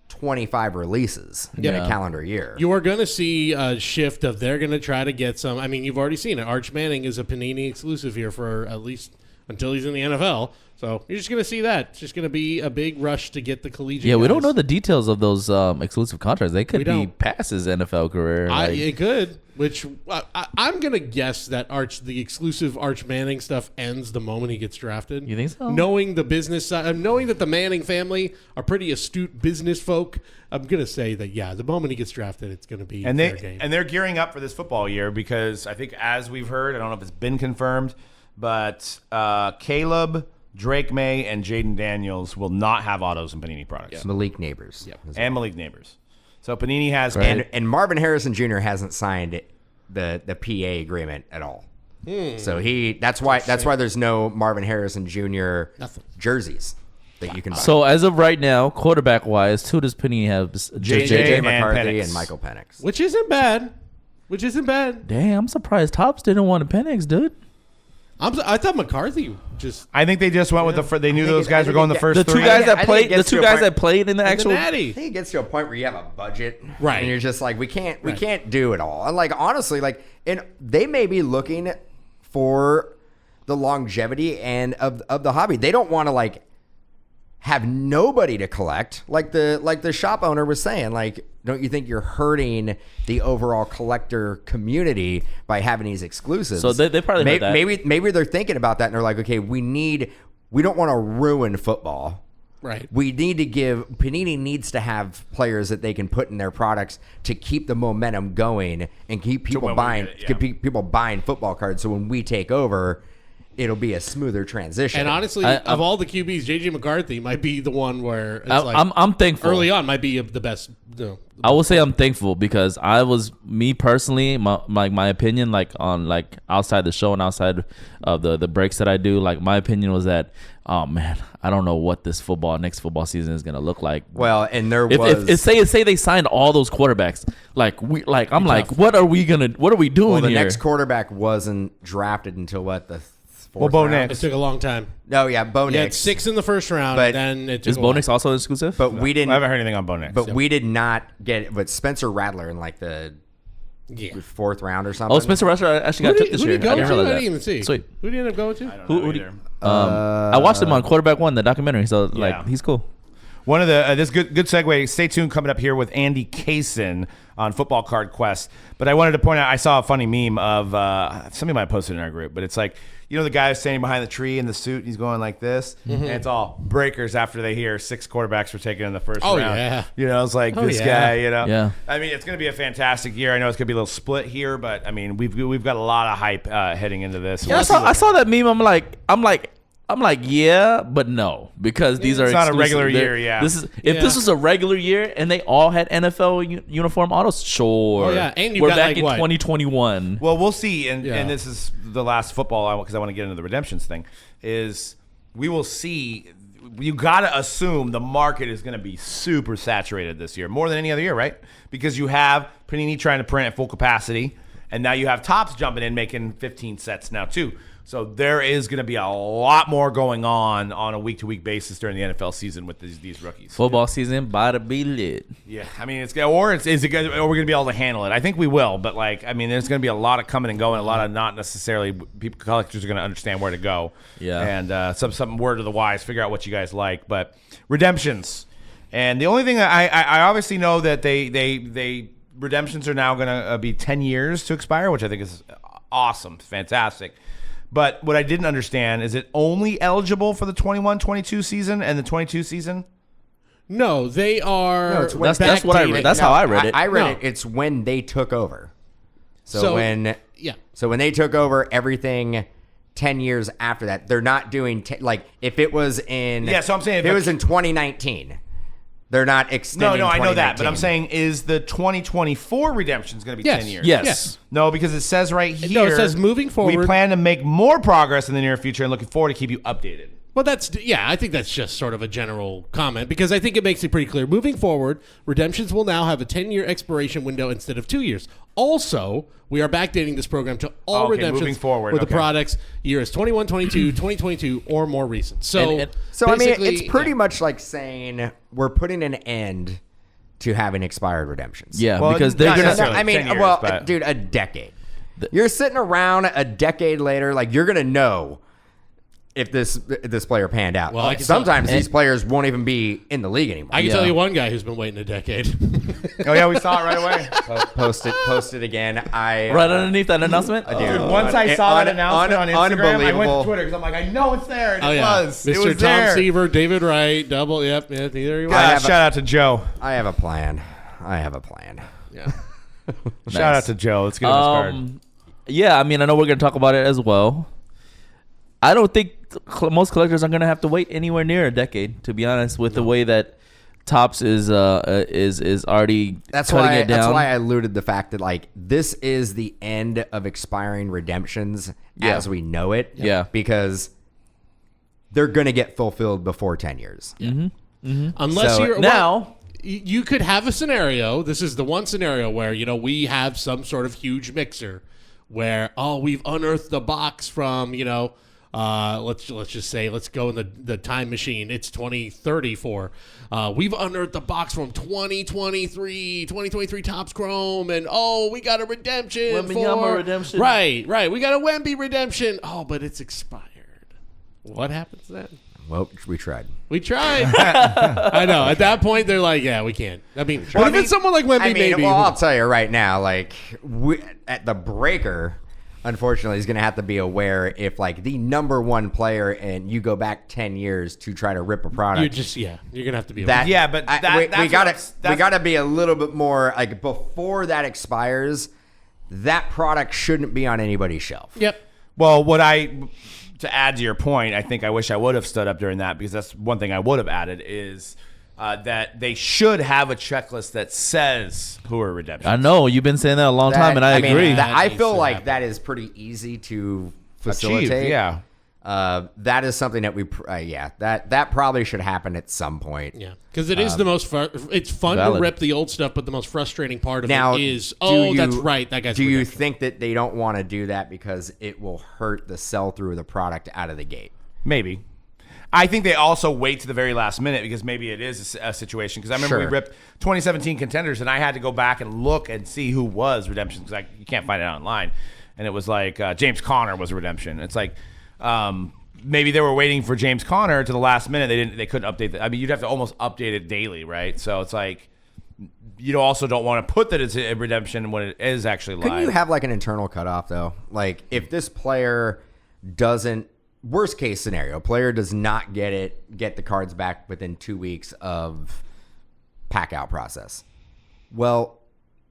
25 releases in a calendar year. You are going to see a shift of they're going to try to get some. I mean, you've already seen it. Arch Manning is a Panini exclusive here for at least until he's in the NFL. So you're just going to see that. It's just going to be a big rush to get the collegiate. Yeah, we don't guys. know the details of those exclusive contracts. They could We be don't. past his NFL career. It could, which I'm going to guess that the exclusive Arch Manning stuff ends the moment he gets drafted. You think so? Knowing the business side, knowing that the Manning family are pretty astute business folk, I'm going to say that, yeah, the moment he gets drafted, it's going to be And fair game. they're gearing up for this football year because I think as we've heard, I don't know if it's been confirmed, but Caleb, Drake May, and Jaden Daniels will not have autos and Panini products. Malik Neighbors. And Malik Neighbors. So Panini has And Marvin Harrison Jr. hasn't signed the PA agreement at all. So that's why there's no Marvin Harrison Jr. Nothing. jerseys that you can buy. So as of right now, quarterback wise, who does Penny have? JJ JJ and McCarthy Penix. and Michael Penix. Which isn't bad. Damn, I'm surprised Topps didn't want a Penix, dude. I thought McCarthy just I think they just went with they knew I think those it- guys I were think going it- the first The three. two guys I that think played, it the gets two to a guys point- that played in the the actual. I natty. think it gets to a point where you have a budget, Right. And you're just like, we can't do it all. And like honestly, like, and they may be looking for the longevity and of the hobby. They don't want to like have nobody to collect, like the shop owner was saying. Like, don't you think you're hurting the overall collector community by having these exclusives? So they probably heard that. maybe they're thinking about that and they're like, okay, we don't want to ruin football. Right. We need to Panini needs to have players that they can put in their products to keep the momentum going and keep people when we buying get it, yeah. keep people buying football cards. So when we take over, it'll be a smoother transition. And honestly, of all the QBs, JJ McCarthy might be the one where it's I'm thankful. early on might be the best. I will say I'm thankful because I was me personally, my opinion, like on like outside the show and outside of the breaks that I do, like my opinion was that, oh man, I don't know what this next football season is gonna look like. well, and there If, was if say they signed all those quarterbacks, I'm like, what are we doing well, the here? next quarterback wasn't drafted until what the Well, fourth Bo round? Nix. It took a long time. No, yeah, Bo You had Nix. 6 in the first round, But then it took Is a while. Bo Nix also exclusive? But we I didn't. haven't heard anything on Bo Nix. But we did not get. But Spencer Rattler in like the Yeah. fourth round or something. Oh, Spencer Russell actually got took this Who year. did he I go didn't to? I realize didn't that. even see. Sweet. Who did he end up going to? I don't Who know did- either. I watched him on Quarterback One, the documentary. So like, Yeah. he's cool. One of the this good segue. Stay tuned. Coming up here with Andy Cason on Football Card Quest. But I wanted to point out. I saw a funny meme of somebody might have posted in our group, but it's like, you know, the guy who's standing behind the tree in the suit. He's going like this, and it's all breakers after they hear 6 quarterbacks were taken in the first Oh, round. yeah. You know, it's like Oh, this yeah. guy. You know, Yeah. I mean, it's going to be a fantastic year. I know it's going to be a little split here, but I mean, we've got a lot of hype heading into this. Yeah, I saw that meme. I'm like, I'm like, yeah, but no, because these are It's not a exclusive. regular They're- year, yeah. This is if this was a regular year and they all had NFL uniform autos, sure. Oh, yeah, and you've we're got, back like, in what? 2021. Well, we'll see, and Yeah. this is the last football because I want to get into the redemptions thing. Is we will see. You got to assume the market is going to be super saturated this year, more than any other year, right? Because you have Panini trying to print at full capacity, and now you have Topps jumping in making 15 sets now too. So there is going to be a lot more going on a week-to-week basis during the NFL season with these rookies. Football season about to be lit. Yeah, I mean, is it we're going to be able to handle it? I think we will, but there's going to be a lot of coming and going, a lot of not necessarily people. Collectors are going to understand where to go. Yeah, and some word to the wise, figure out what you guys like. But redemptions, and the only thing I obviously know that they redemptions are now going to be 10 years to expire, which I think is awesome, fantastic. But what I didn't understand is it only eligible for the 21-22 season and the 22 season? No, they are. No, it's when- That's what I read. That's how I read it. I read No. it. It's when they took over. So So- when they took over everything 10 years after that, they're not doing if it was in So I'm saying if it was in 2019, they're not extending. No, I know that, but I'm 2019. saying is the 2024 redemption is going to be Yes. 10 years? Yes. Yes. No, because it says right here. No, it says moving forward. We plan to make more progress in the near future and looking forward to keep you updated. Well, I think that's just sort of a general comment because I think it makes it pretty clear. Moving forward, redemptions will now have a 10-year expiration window instead of 2 years. Also, we are backdating this program to all Okay, redemptions moving forward, where the okay. products year is 21-22, 2022, or more recent. So, So I mean, basically, it's pretty much like saying we're putting an end to having expired redemptions. Yeah, Well, because they're not gonna. necessarily. I mean, 10 years, well, but- dude, a decade. You're sitting around a decade later, like you're gonna know if this player panned out. Well, I can Sometimes these players won't even be in the league anymore. I can Yeah. tell you one guy who's been waiting a decade. Oh, yeah, we saw it right away. Post it again. Right underneath that announcement. Dude, once I saw that announcement on Instagram, I went to unbelievable. Twitter because I'm like, I know it's there. And Oh it yeah, was. It Mr. was Tom there. Seaver, David Wright, double. Yep, yeah, there you I are. have Shout out to Joe. I have a plan. Yeah. Shout out to Joe. Let's get him his card. Yeah, I mean, I know we're gonna talk about it as well. I don't think most collectors are gonna have to wait anywhere near a decade, to be honest, with the way that Topps is already That's cutting why. it down. That's why I alluded the fact that this is the end of expiring redemptions as we know it. Yeah. Because they're gonna get fulfilled before 10 years. Unless So, you're now. you could have a scenario. This is the one scenario where we have some sort of huge mixer where we've unearthed the box from let's just say let's go in the time machine. It's 2034. We've unearthed the box from 2023 Topps Chrome, and we got a redemption. Wembanyama redemption. Right. We got a Wemby redemption. Oh, but it's expired. What happens then? Well, we tried. We tried. I know. At that point, they're like, "Yeah, we can't." I mean, what if it's someone like Wemby? Maybe. Well, I'll tell you right now, at the breaker, unfortunately, is going to have to be aware if the number one player and you go back 10 years to try to rip a product. You're gonna have to be that Yeah, but that's we got what to we got to be a little bit more before that expires. That product shouldn't be on anybody's shelf. Yep. Well, to add to your point, I think I wish I would have stood up during that because that's one thing I would have added is that they should have a checklist that says who are redemptions. I know you've been saying that a long time, and I agree. I feel needs to like happen. that is pretty easy to Achieve, facilitate. yeah. That is something that that probably should happen at some point. Yeah, because it is the most. It's fun to Valid. rip the old stuff, but the most frustrating part of Now, it is, do that's you- right. That guy's. Do you redemption. think that they don't want to do that because it will hurt the sell through of the product out of the gate? Maybe. I think they also wait to the very last minute because maybe it is a situation. Because I remember we Sure. ripped 2017 contenders, and I had to go back and look and see who was redemption because you can't find it online. And it was like James Conner was a redemption. It's like maybe they were waiting for James Conner to the last minute. They couldn't update that. I mean, you'd have to almost update it daily, right? So it's like you also don't want to put that it's a redemption when it is actually live. Couldn't you have an internal cutoff though? If this player doesn't, worst case scenario, player does not get the cards back within 2 weeks of pack out process. Well,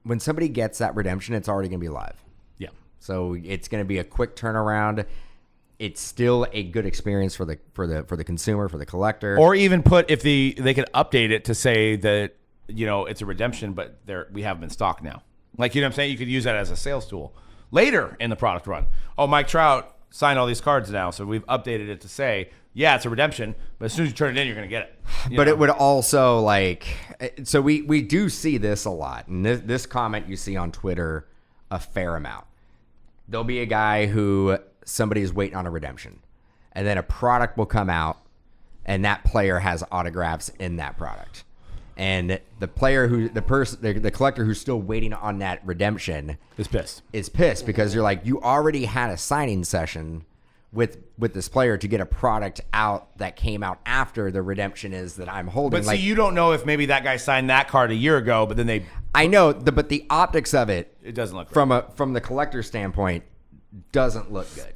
when somebody gets that redemption, it's already going to be live. Yeah. So it's going to be a quick turnaround. it's still a good experience for the consumer, for the collector. Or even put if they could update it to say that it's a redemption, but we have them in stock now. Like what I'm saying, you could use that as a sales tool later in the product run. Oh, Mike Trout signed all these cards now, so we've updated it to say, yeah, it's a redemption, but as soon as you turn it in, you're gonna get it. But it would also so we do see this a lot, and this comment you see on Twitter a fair amount. There'll be a guy who somebody is waiting on a redemption, and then a product will come out, and that player has autographs in that product, and the player the collector who's still waiting on that redemption Is pissed because you're like, you already had a signing session with this player to get a product out that came out after the redemption is that I'm holding. But you don't know if maybe that guy signed that card a year ago, but then I know, but the optics of it doesn't look great. from the collector standpoint doesn't look good.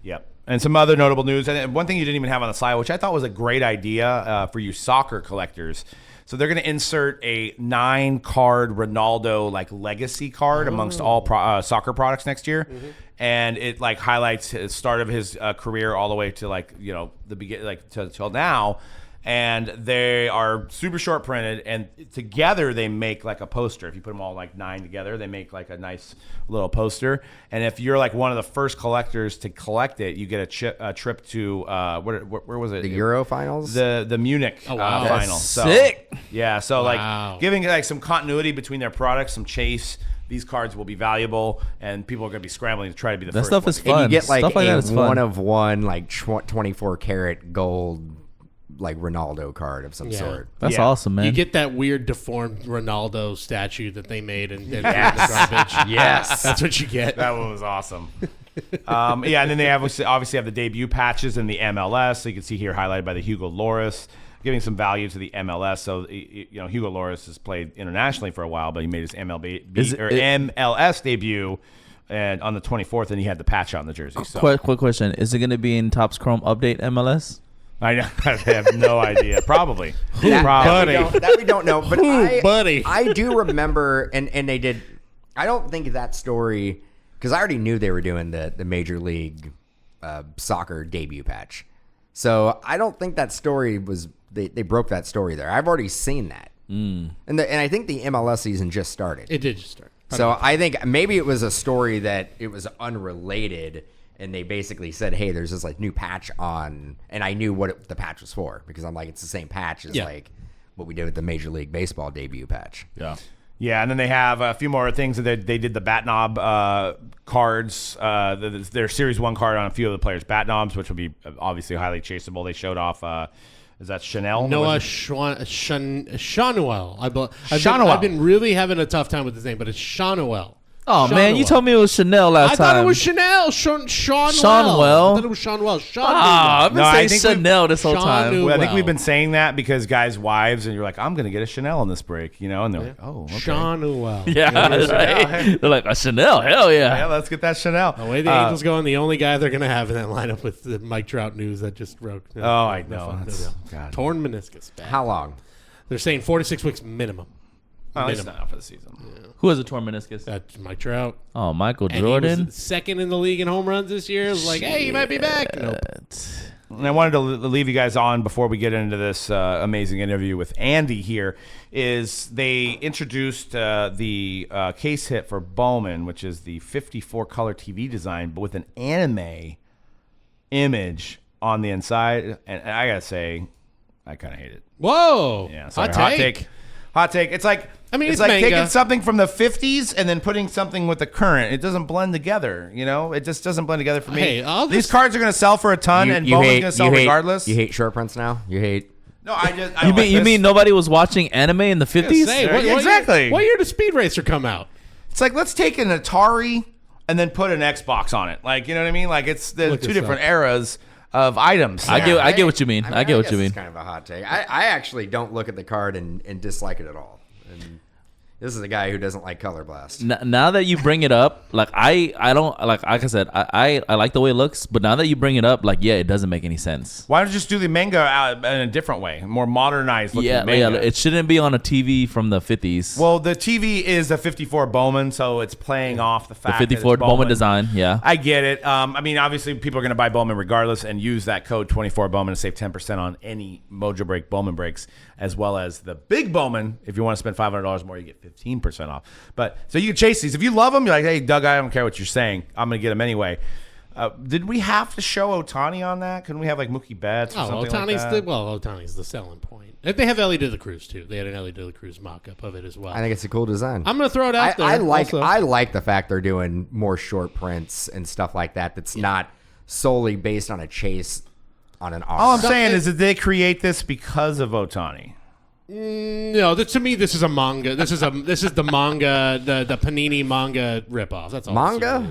Yep. And some other notable news, and one thing you didn't even have on the slide, which I thought was a great idea for you soccer collectors. So they're going to insert a 9-card Ronaldo legacy card amongst all soccer products next year, and it highlights the start of his career all the way to the beginning, till now. And they are super short printed, and together they make a poster. If you put them all 9 together, they make a nice little poster. And if you're one of the first collectors to collect it, you get a trip to where was it? The Euro finals, the Munich final. Sick. Yeah, so giving some continuity between their products, some chase. These cards will be valuable, and people are going to be scrambling to try to be the first. That stuff is fun. And you get stuff like that is fun. 1 of 1 24 karat gold Ronaldo card of some sort. That's awesome, man. You get that weird deformed Ronaldo statue that they made and threw in the garbage. Yes. That's what you get. That one was awesome. And then they obviously have the debut patches in the MLS. So you can see here highlighted by the Hugo Lloris, giving some value to the MLS. So Hugo Lloris has played internationally for a while, but he made his MLS debut on the 24th, and he had the patch on the jersey. So. Quick question: is it going to be in Topps Chrome Update MLS? I have no idea. Probably. That we don't know. But buddy. I do remember, and they did. I don't think that story, because I already knew they were doing the Major League Soccer debut patch. So I don't think that story was. They broke that story there. I've already seen that. And I think the MLS season just started. It did just start. So I think maybe it was a story that it was unrelated. And they basically said, hey, there's this new patch on, and I knew what the patch was for, because I'm like, it's the same patch as what we did with the Major League Baseball debut patch. Yeah, and then they have a few more things. They did the bat knob cards, their Series 1 card on a few of the players' bat knobs, which will be obviously highly chaseable. They showed off, is that Chanel? Noah Shanuel. I've been really having a tough time with his name, but it's Shanuel. Oh, man, you told me it was Chanel last time. I thought it was Chanel. Shawnwell. I thought it was Shawnwell. I've been saying Chanel this whole time. Well, I think we've been saying that because guys' wives, and you're like, I'm going to get a Chanel on this break, and they're like, oh, okay. Shawnwell. Yeah, right. They're like, a Chanel, hell yeah. Yeah, let's get that Chanel. The way the Angels going, the only guy they're going to have in that lineup with the Mike Trout news that just broke. Oh, I know. Torn meniscus. Bad. How long? They're saying 4 to 6 weeks minimum. Oh, it's not for the season. Yeah. Who has a torn meniscus? That's Mike Trout. Oh, Michael And Jordan. he was second in the league in home runs this year. It was like, hey, he might be back. Nope. And I wanted to leave you guys on before we get into this amazing interview with Andy here, is they introduced the case hit for Bowman, which is the 54-color TV design, but with an anime image on the inside. And I got to say, I kind of hate it. Whoa. Yeah, Hot take. Hot take. It's like it's like manga. taking something from the 50s and then putting something with the current. It doesn't blend together, It just doesn't blend together for me. Hey, These cards are going to sell for a ton, and Bowman's going to sell regardless. You hate short prints now? You hate... No, I You mean nobody was watching anime in the 50s? Exactly. What year did Speed Racer come out? It's like, let's take an Atari and then put an Xbox on it. Like, you know what I mean? Like, it's the two different eras of items. I get what you mean. I get what you mean. It's kind of a hot take. I actually don't look at the card and dislike it at all. And This is a guy who doesn't like Color Blast. Now that you bring it up, like I don't like I said, I like the way it looks, but now that you bring it up, like it doesn't make any sense. Why don't you just do the manga out in a different way, more modernized looking manga? Yeah, it shouldn't be on a TV from the 50s. Well, the TV is a 54 Bowman, so it's playing off the fact the 54 that it's Bowman design, yeah. I get it. I mean, obviously, people are going to buy Bowman regardless and use that code 24 Bowman to save 10% on any Mojobreak Bowman breaks, as well as the big Bowman. If you want to spend $500 more, you get 15% off. But so you can chase these. If you love them, you're like, hey, Doug, I don't care what you're saying. I'm going to get them anyway. Did we have to show Ohtani on that? Couldn't we have like Mookie Betts or something like that? Ohtani's the selling point. If they have Ellie De La Cruz too. They had an Ellie De La Cruz mock-up of it as well. I think it's a cool design. I'm going to throw it out there. I like also. the fact they're doing more short prints and stuff like that. That's not solely based on a chase on an arm. All I'm saying is that they create this because of Ohtani. No, to me, this is a manga. This is the manga, the Panini manga ripoff. That's all. Manga?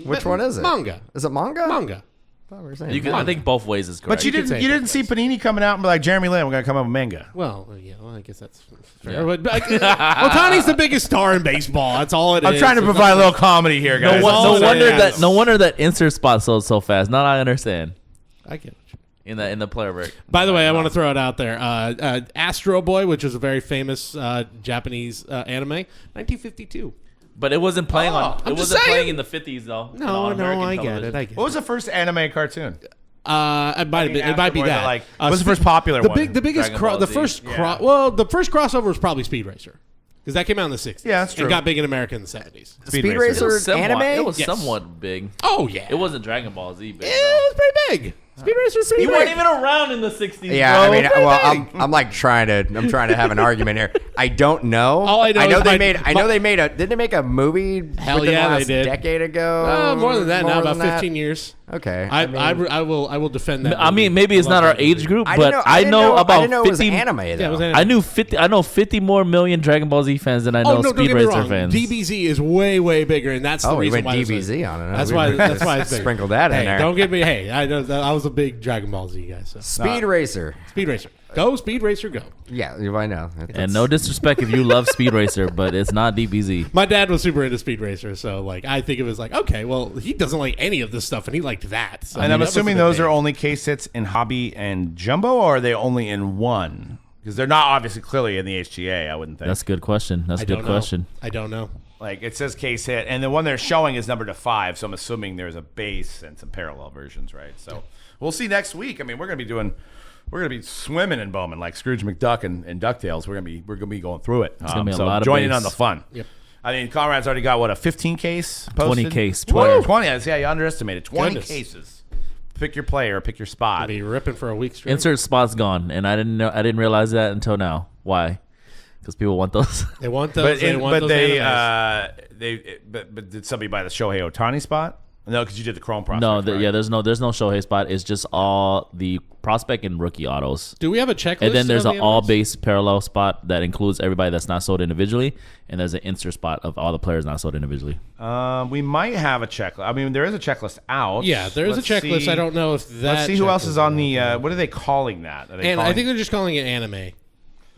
Which one is it? Manga. Is it manga? Manga. I think both ways is correct. But you didn't see Panini coming out and be like, Jeremy Lin, we're going to come up with manga. Well, I guess that's fair. Yeah. But Ohtani's the biggest star in baseball. That's all it is. I'm trying to provide a little comedy here, guys. No wonder that insert spot sold so fast. Now I understand. I get it. In the player break. By the way, I want to throw it out there. Astro Boy, which is a very famous Japanese anime, 1952. But it wasn't playing playing in the 50s though. No, I get it. What was the first anime cartoon? It might be that. What was the first popular one? The first crossover was probably Speed Racer. Because that came out in the 60s. Yeah, that's true. And got big in America in the 70s. Speed Racer anime? It was somewhat big. Oh, yeah. It wasn't Dragon Ball Z big. It was pretty big. Speed Racer was pretty big. You weren't even around in the 60s, yeah, bro. I mean, I'm like trying to have an argument here. I don't know. All I know they make a movie Hell within yeah, the last they did. decade ago? More than that now, about 15 that? years. Okay. I will defend that. I mean, maybe it's not our age group, but I know about I didn't know 50 it was anime, though. Yeah, it was anime. I know 50 more million Dragon Ball Z fans than I know don't Speed get me Racer wrong. fans. DBZ is way, way bigger, and that's the we reason went why DBZ on it. That's why it's bigger. Sprinkled that in Hey, there. don't get me. Hey, I was a big Dragon Ball Z guy. So. Speed Racer. Speed Racer. Go, Speed Racer, go. Yeah, I know. And no disrespect if you love Speed Racer, but it's not DBZ. My dad was super into Speed Racer, so like I think it was like, okay, well, he doesn't like any of this stuff, and he liked that. So, and I'm assuming those are only case hits in Hobby and Jumbo, or are they only in one? Because they're not obviously clearly in the HGA, I wouldn't think. That's a good question. I don't know. Like, it says case hit, and the one they're showing is numbered to 5, so I'm assuming there's a base and some parallel versions, right? So we'll see next week. I mean, we're gonna be swimming in Bowman like Scrooge McDuck and DuckTales. We're gonna be going through it. It's gonna be a so lot of join in base. on the fun. Yep. I mean, Conrad's already got a 15 case posted? 20 case. 20. Yeah, you underestimated. 20 Goodness. cases. Pick your player, pick your spot. I'll be ripping for a week straight. Insert spot's gone, and I didn't realize that until now. Why? Because people want those. They want those. But did somebody buy the Shohei Ohtani spot? No, because you did the Chrome prospect. No, right? there's no Shohei spot. It's just all the prospect and rookie autos. Do we have a checklist? And then there's of an the all animals? base parallel spot that includes everybody that's not sold individually, and there's an insert spot of all the players not sold individually. We might have a checklist. I mean, there is a checklist out. Yeah, there is a checklist. I don't know if that. Let's see who else is on the. checklist- What are they calling that? Are they And I calling- think they're just calling it anime.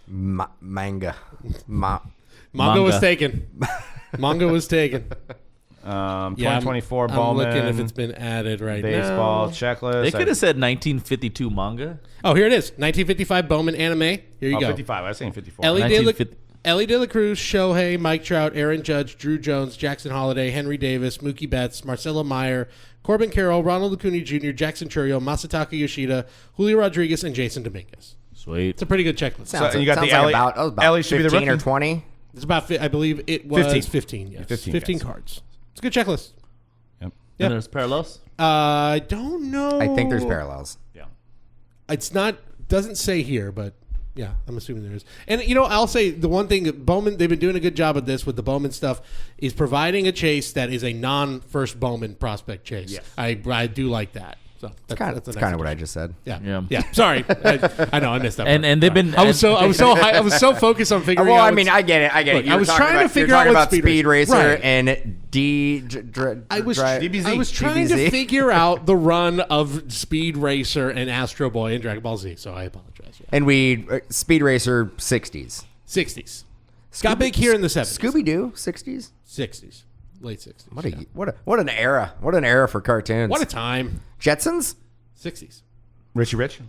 Manga. Manga was taken. Manga was taken. 2024 I'm Bowman. looking if it's been added right baseball now. checklist. They could have said 1952 manga. Oh, here it is. 1955 Bowman anime. Here you go. 55. I was saying 54. Ellie 1950 De La Cruz, Shohei, Mike Trout, Aaron Judge, Drew Jones, Jackson Holiday, Henry Davis, Mookie Betts, Marcelo Meyer, Corbin Carroll, Ronald Acuna Jr., Jackson Chourio, Masataka Yoshida, Julio Rodriguez, and Jason Dominguez. Sweet. It's a pretty good checklist. So you got the Ellie. Ellie. About Ellie should be the 15 or rookie. 20. It's about, I believe it was 15. Yes. 15 cards. It's a good checklist. Yep. Yeah. And there's parallels. I don't know. I think there's parallels. Yeah. It's not, doesn't say here, but yeah, I'm assuming there is. And, I'll say the one thing that Bowman, they've been doing a good job of this with the Bowman stuff, is providing a chase that is a non-first Bowman prospect chase. Yes. I do like that. So that's Kind of what I just said. Yeah. Yeah. Sorry, I know I missed that. And part. they've been. I was so focused on figuring Well, out. I mean, I get it. Look, You I were was talking trying to about- figure you're out talking what about Speed Racer- Racer Right. and I was DBZ. trying to DBZ. figure out the run of Speed Racer and Astro Boy and Dragon Ball Z. So I apologize. Yeah. and we Speed Racer 60s. 60s. Got big here in the 70s. Scooby-Doo, 60s. 60s. Late 60s. What an era. What an era for cartoons. What a time. Jetsons? 60s. Richie Rich,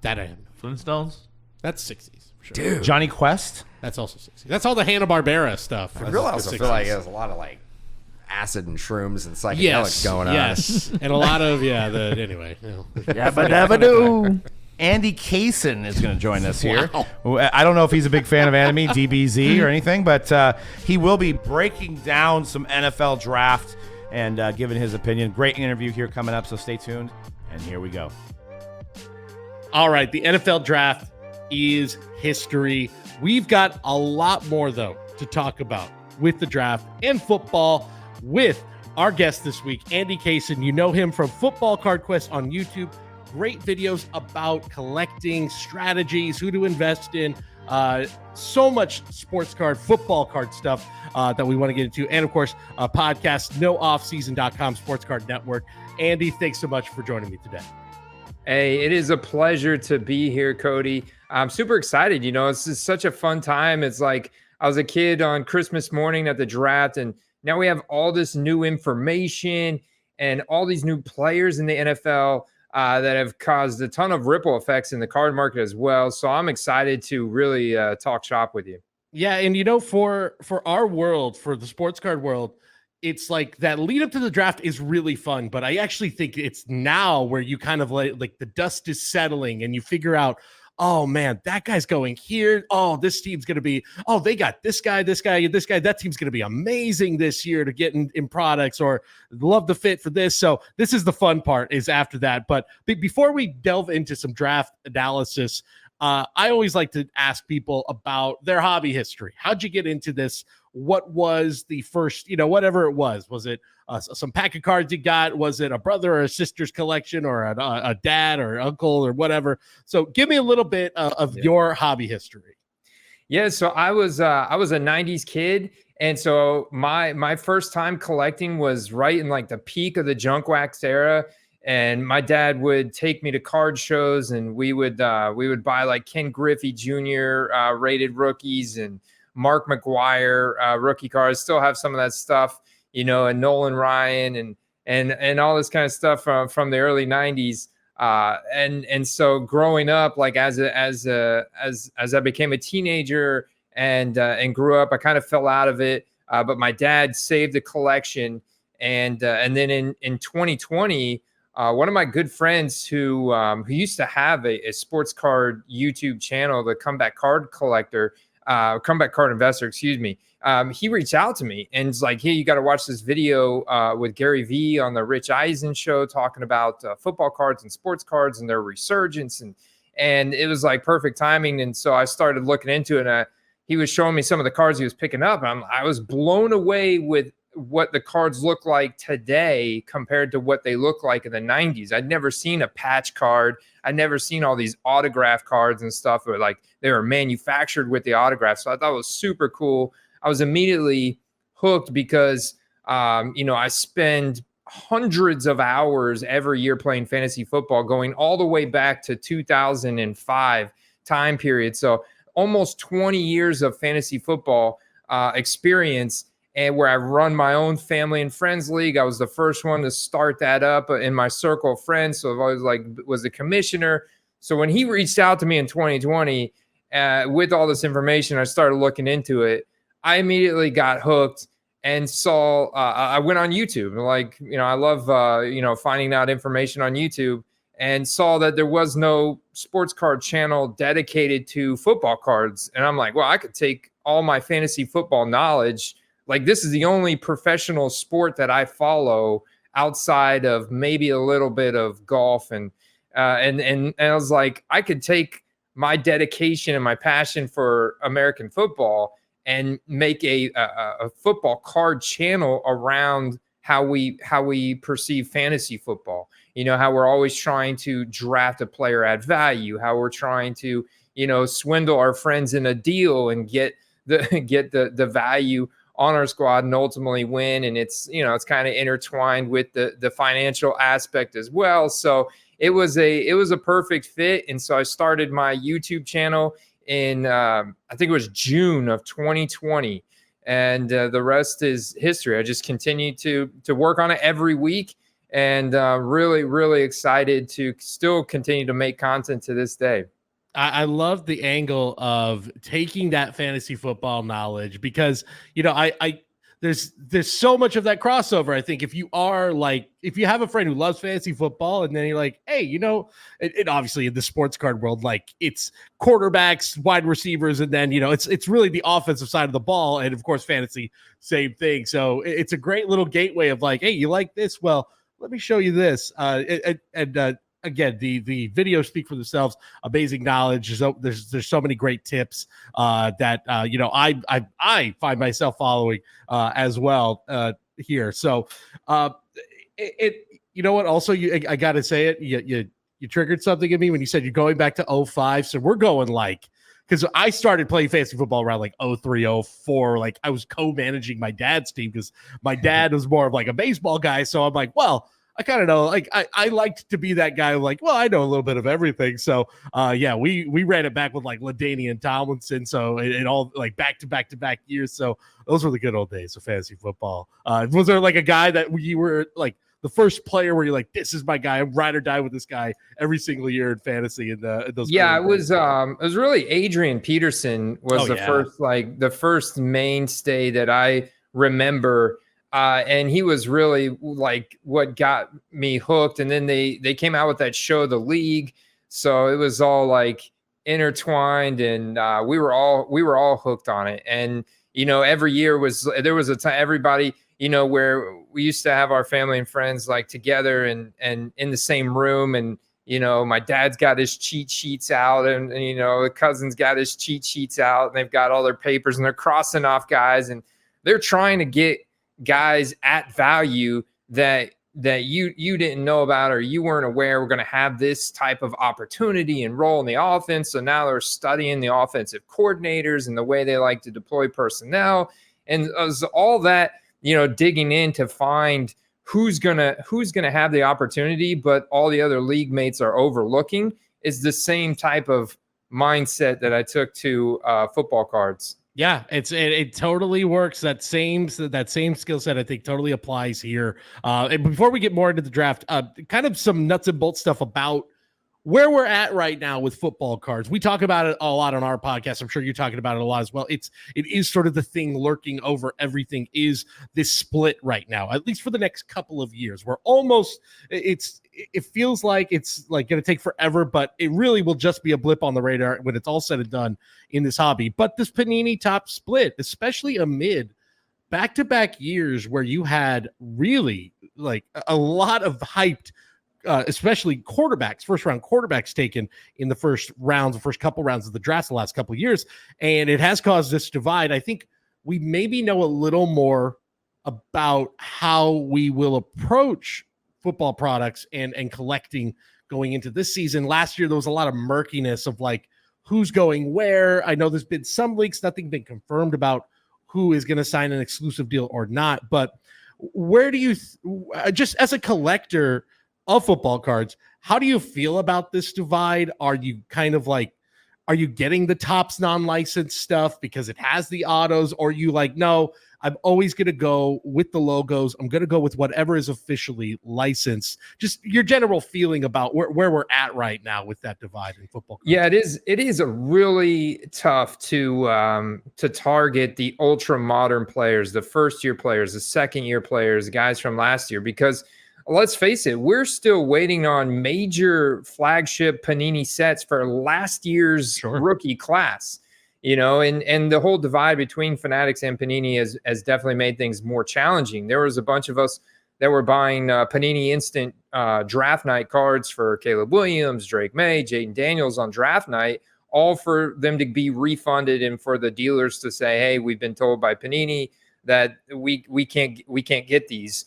That I have no. Flintstones. That's 60s. For sure. Dude. Johnny Quest. That's also 60s. That's all the Hanna-Barbera stuff. I really also feel like there's a lot of like acid and shrooms and psychedelics yes, going on. Yes. And a lot of, anyway. Yabba dabba doo. Andy Cason is going to join us here. I don't know if he's a big fan of anime, DBZ, or anything, but he will be breaking down some NFL draft and giving his opinion. Great interview here coming up, so stay tuned. And here we go. All right, the NFL draft is history. We've got a lot more, though, to talk about with the draft and football with our guest this week, Andy Cason. You know him from Football Card Quest on YouTube. Great videos about collecting strategies, who to invest in, so much sports card, football card stuff that we want to get into. And, of course, a podcast, nooffseason.com, Sports Card Network. Andy, thanks so much for joining me today. Hey, it is a pleasure to be here, Cody. I'm super excited. It's just such a fun time. It's like I was a kid on Christmas morning at the draft, and now we have all this new information and all these new players in the NFL that have caused a ton of ripple effects in the card market as well. So I'm excited to really talk shop with you. Yeah, and for our world, for the sports card world, it's like that lead up to the draft is really fun, but I actually think it's now where you kind of like the dust is settling and you figure out, oh man, that guy's going here. Oh, this team's going to be, oh, they got this guy. That team's going to be amazing this year to get in products, or love the fit for this. So this is the fun part, is after that. But before we delve into some draft analysis, I always like to ask people about their hobby history. How'd you get into this? What was the first, whatever it was? Was it some pack of cards you got? Was it a brother or a sister's collection, or a dad or uncle or whatever? So give me a little bit of your hobby history. Yeah, so I was a 90s kid. And so my first time collecting was right in like the peak of the junk wax era. And my dad would take me to card shows, and we would buy like Ken Griffey Jr. Rated rookies and Mark McGuire rookie cards. Still have some of that stuff, and Nolan Ryan and all this kind of stuff from the early 90s. And so growing up, like as I became a teenager and grew up, I kind of fell out of it. But my dad saved the collection, and then in 2020. One of my good friends who used to have a sports card YouTube channel, the Comeback Card Investor, he reached out to me and was like, hey, you got to watch this video with Gary Vee on the Rich Eisen show talking about football cards and sports cards and their resurgence. And it was like perfect timing. And so I started looking into it. And he was showing me some of the cards he was picking up. And I was blown away with what the cards look like today compared to what they look like in the 90s. I'd never seen a patch card. I'd never seen all these autograph cards and stuff, but like they were manufactured with the autograph. So I thought it was super cool. I was immediately hooked because, I spend hundreds of hours every year playing fantasy football, going all the way back to 2005 time period. So almost 20 years of fantasy football experience. And where I run my own family and friends league. I was the first one to start that up in my circle of friends. So I've always was the commissioner. So when he reached out to me in 2020 with all this information, I started looking into it. I immediately got hooked and saw, I went on YouTube. I love, finding out information on YouTube, and saw that there was no sports card channel dedicated to football cards. And I'm like, well, I could take all my fantasy football knowledge. Like, this is the only professional sport that I follow outside of maybe a little bit of golf. And I was like, I could take my dedication and my passion for American football and make a football card channel around how we perceive fantasy football. How we're always trying to draft a player at value, how we're trying to, swindle our friends in a deal and get the value on our squad and ultimately win. And it's kind of intertwined with the financial aspect as well. So it was a perfect fit. And so I started my YouTube channel in I think it was June of 2020, and the rest is history. I just continue to work on it every week, and really, really excited to still continue to make content to this day. I love the angle of taking that fantasy football knowledge because, you know, I there's so much of that crossover. I think if you have a friend who loves fantasy football and then you're like, hey, you know, it obviously in the sports card world, like it's quarterbacks, wide receivers, and then, you know, it's really the offensive side of the ball. And of course, fantasy, same thing. So it's a great little gateway of like, hey, you like this? Well, let me show you this. Again, the videos speak for themselves. Amazing knowledge. There's so many great tips that you know, I find myself following as well here. So you know what? Also, I got to say it. You triggered something in me when you said you're going back to 05. So we're going like, because I started playing fantasy football around like 03, 04. Like I was co-managing my dad's team because my dad was more of like a baseball guy. So I'm like, well, I kind of know, like I liked to be that guy like, well, I know a little bit of everything. So yeah, we ran it back with like LaDainian Tomlinson. So it all like back to back years. So those were the good old days of fantasy football. Was there like a guy that you were like the first player where you're like, this is my guy, I'm ride or die with this guy every single year in fantasy in those? Yeah, it was really Adrian Peterson was the first mainstay that I remember. And he was really like what got me hooked. And then they came out with that show, The League. So it was all like intertwined, and we were all hooked on it. And, you know, every year there was a time everybody, you know, where we used to have our family and friends like together and in the same room. And, you know, my dad's got his cheat sheets out, and you know, the cousin's got his cheat sheets out, and they've got all their papers, and they're crossing off guys, and they're trying to get guys at value that you didn't know about or you weren't aware were going to have this type of opportunity and role in the offense. So now they're studying the offensive coordinators and the way they like to deploy personnel, and all that, you know, digging in to find who's gonna have the opportunity, but all the other league mates are overlooking, is the same type of mindset that I took to football cards. Yeah, it totally works. That same skill set, I think, totally applies here. And before we get more into the draft, kind of some nuts and bolts stuff about where we're at right now with football cards. We talk about it a lot on our podcast. I'm sure you're talking about it a lot as well. It is sort of the thing lurking over everything, is this split right now, at least for the next couple of years. We're almost, it feels like it's like going to take forever, but it really will just be a blip on the radar when it's all said and done in this hobby. But this Panini top split, especially amid back-to-back years where you had really like a lot of hyped, especially quarterbacks, first-round quarterbacks taken in the first couple rounds of the draft the last couple of years, and it has caused this divide. I think we maybe know a little more about how we will approach football products and collecting going into this season. Last year, there was a lot of murkiness of like who's going where. I know there's been some leaks, nothing been confirmed about who is going to sign an exclusive deal or not. But where do you, just as a collector of football cards, how do you feel about this divide? Are you kind of like, are you getting the Topps non-licensed stuff because it has the autos, or are you like, no, I'm always going to go with the logos. I'm going to go with whatever is officially licensed. Just your general feeling about where we're at right now with that divide in football cards. Yeah, it is a really tough to target the ultra modern players, the first year players, the second year players, guys from last year, because let's face it, we're still waiting on major flagship Panini sets for last year's rookie class. You know, and the whole divide between Fanatics and Panini has definitely made things more challenging. There was a bunch of us that were buying Panini Instant draft night cards for Caleb Williams, Drake May, Jaden Daniels on draft night, all for them to be refunded and for the dealers to say, hey, we've been told by Panini that we can't get these.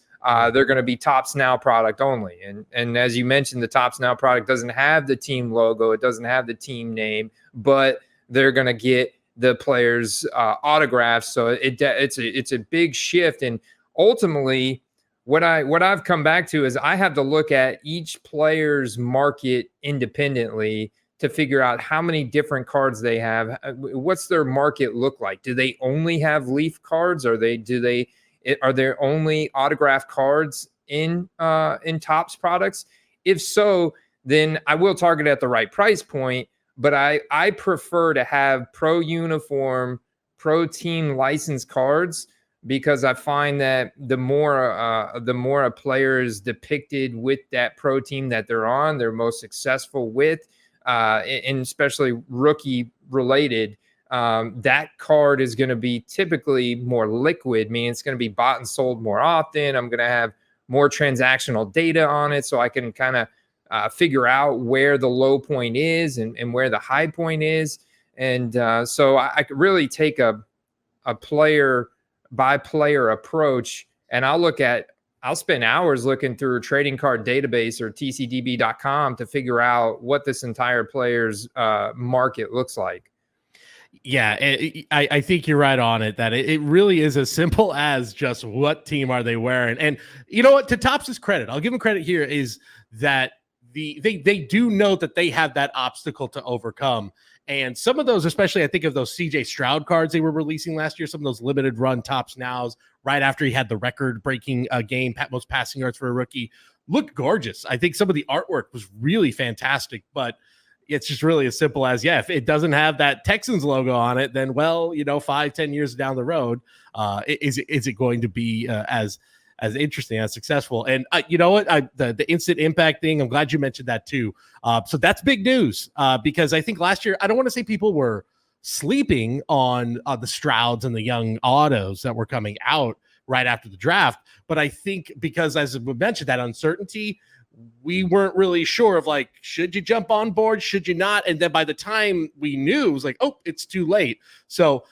They're going to be Topps Now product only. And as you mentioned, the Topps Now product doesn't have the team logo. It doesn't have the team name, but they're going to get the players' autographs. So it's a big shift. And ultimately, what I've come back to is I have to look at each player's market independently to figure out how many different cards they have. What's their market look like? Do they only have Leaf cards? Are there only autographed cards in Topps products? If so, then I will target at the right price point. But I prefer to have pro uniform, pro team licensed cards, because I find that the more a player is depicted with that pro team that they're on, they're most successful with, and especially rookie related, that card is going to be typically more liquid, meaning it's going to be bought and sold more often. I'm going to have more transactional data on it, so I can kind of figure out where the low point is and where the high point is. And so I could really take a player by player approach, and I'll spend hours looking through a trading card database or tcdb.com to figure out what this entire player's market looks like. Yeah, I think you're right on it, that it really is as simple as just what team are they wearing. And you know what, to Topps' credit, I'll give them credit here, is that they do know that they have that obstacle to overcome. And some of those, especially I think of those CJ Stroud cards they were releasing last year, some of those limited run Topps Nows right after he had the record-breaking game, most passing yards for a rookie, looked gorgeous. I think some of the artwork was really fantastic, but it's just really as simple as, if it doesn't have that Texans logo on it, then, 5-10 years down the road, is it going to be as interesting, as successful? And you know what, the instant impact thing, I'm glad you mentioned that too. So that's big news, because I think last year, I don't want to say people were sleeping on the Strouds and the young autos that were coming out right after the draft, but I think because, as we mentioned, that uncertainty, we weren't really sure of, like, should you jump on board, should you not? And then by the time we knew, it was like, oh, it's too late. So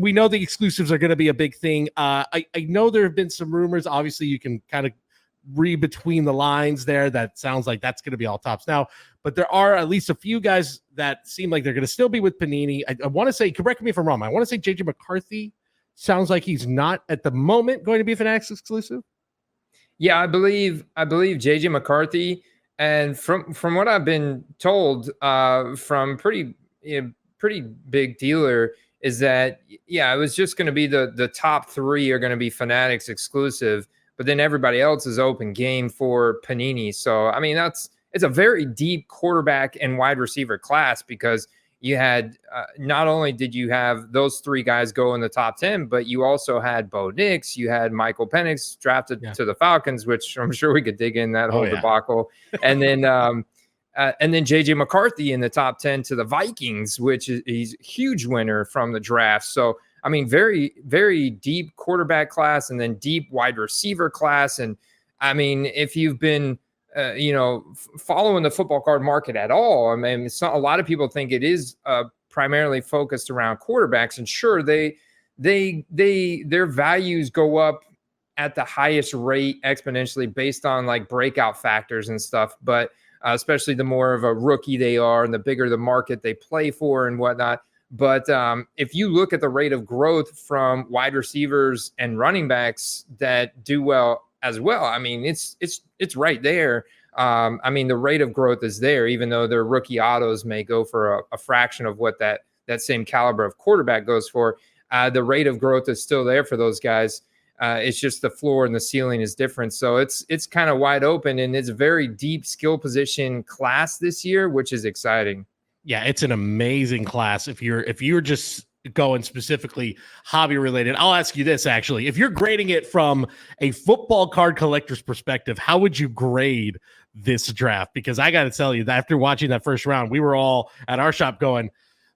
we know the exclusives are going to be a big thing. I know there have been some rumors. Obviously, you can kind of read between the lines there. That sounds like that's going to be all Topps now. But there are at least a few guys that seem like they're going to still be with Panini. I want to say, correct me if I'm wrong, I want to say J.J. McCarthy sounds like he's not at the moment going to be a Fanatics exclusive. Yeah, I believe JJ McCarthy, and from what I've been told from pretty big dealer, is that it was just going to be the top three are going to be Fanatics exclusive, but then everybody else is open game for Panini. So I mean, it's a very deep quarterback and wide receiver class, because you had not only did you have those three guys go in the top 10, but you also had Bo Nix, you had Michael Penix drafted to the Falcons, which I'm sure we could dig in that whole debacle, and then JJ McCarthy in the top 10 to the Vikings, which he's a huge winner from the draft. So I mean, very, very deep quarterback class, and then deep wide receiver class. And I mean, if you've been following the football card market at all, I mean, a lot of people think it is primarily focused around quarterbacks, and sure, their values go up at the highest rate exponentially based on like breakout factors and stuff. But especially the more of a rookie they are, and the bigger the market they play for and whatnot. But if you look at the rate of growth from wide receivers and running backs that do well as well, I mean, it's right there. I mean, the rate of growth is there, even though their rookie autos may go for a fraction of what that same caliber of quarterback goes for. The rate of growth is still there for those guys. It's just the floor and the ceiling is different. So it's kind of wide open, and it's a very deep skill position class this year, which is exciting. Yeah, it's an amazing class. If you're just going specifically hobby related, I'll ask you this, actually. If you're grading it from a football card collector's perspective, how would you grade this draft? Because I got to tell you that after watching that first round, we were all at our shop going,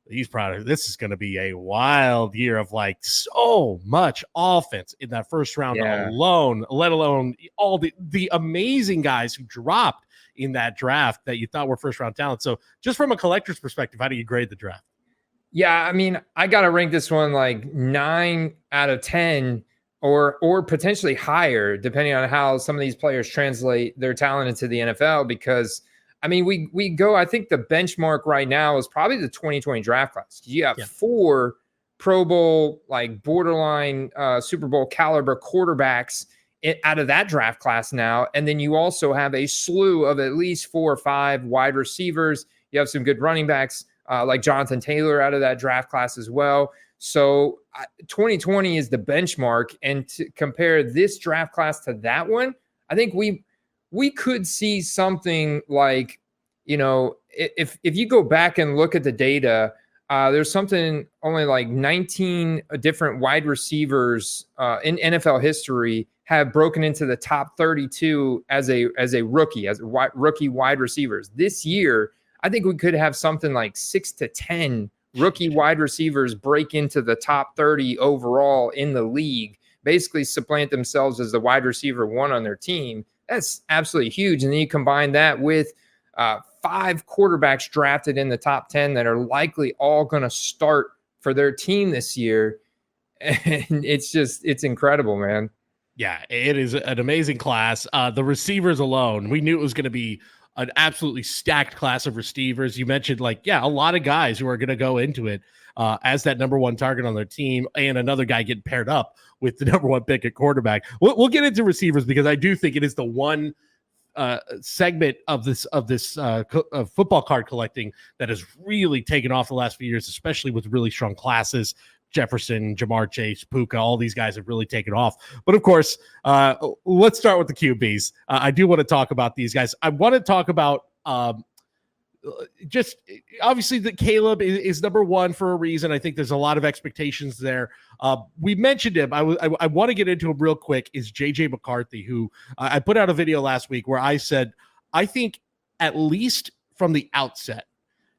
these products, this is going to be a wild year of like so much offense in that first round alone, let alone all the amazing guys who dropped in that draft that you thought were first round talent. So just from a collector's perspective, how do you grade the draft? Yeah, I mean, I got to rank this one like 9 out of 10 or potentially higher, depending on how some of these players translate their talent into the NFL. Because, I mean, we go, I think the benchmark right now is probably the 2020 draft class. You have 4 Pro Bowl, like borderline Super Bowl caliber quarterbacks out of that draft class now. And then you also have a slew of at least 4 or 5 wide receivers. You have some good running backs like Jonathan Taylor out of that draft class as well. So 2020 is the benchmark, and to compare this draft class to that one, I think we could see something like, if you go back and look at the data, there's something only like 19 different wide receivers in NFL history have broken into the top 32 as a rookie, rookie wide receivers. This year, I think we could have something like 6 to 10 rookie wide receivers break into the top 30 overall in the league, basically supplant themselves as the wide receiver one on their team. That's absolutely huge. And then you combine that with 5 quarterbacks drafted in the top 10 that are likely all going to start for their team this year. And it's incredible, man. Yeah, it is an amazing class. The receivers alone, we knew it was going to be an absolutely stacked class of receivers. You mentioned a lot of guys who are going to go into it as that number one target on their team, and another guy getting paired up with the number one pick at quarterback. We'll get into receivers because I do think it is the one segment of this football card collecting that has really taken off the last few years, especially with really strong classes. Jefferson, Jamar Chase, Puka, all these guys have really taken off. But of course, let's start with the QBs. I do want to talk about these guys. I want to talk about just obviously that Caleb is number one for a reason. I think there's a lot of expectations there. We mentioned him. I want to get into him real quick. Is JJ McCarthy, who I put out a video last week where I said, I think at least from the outset,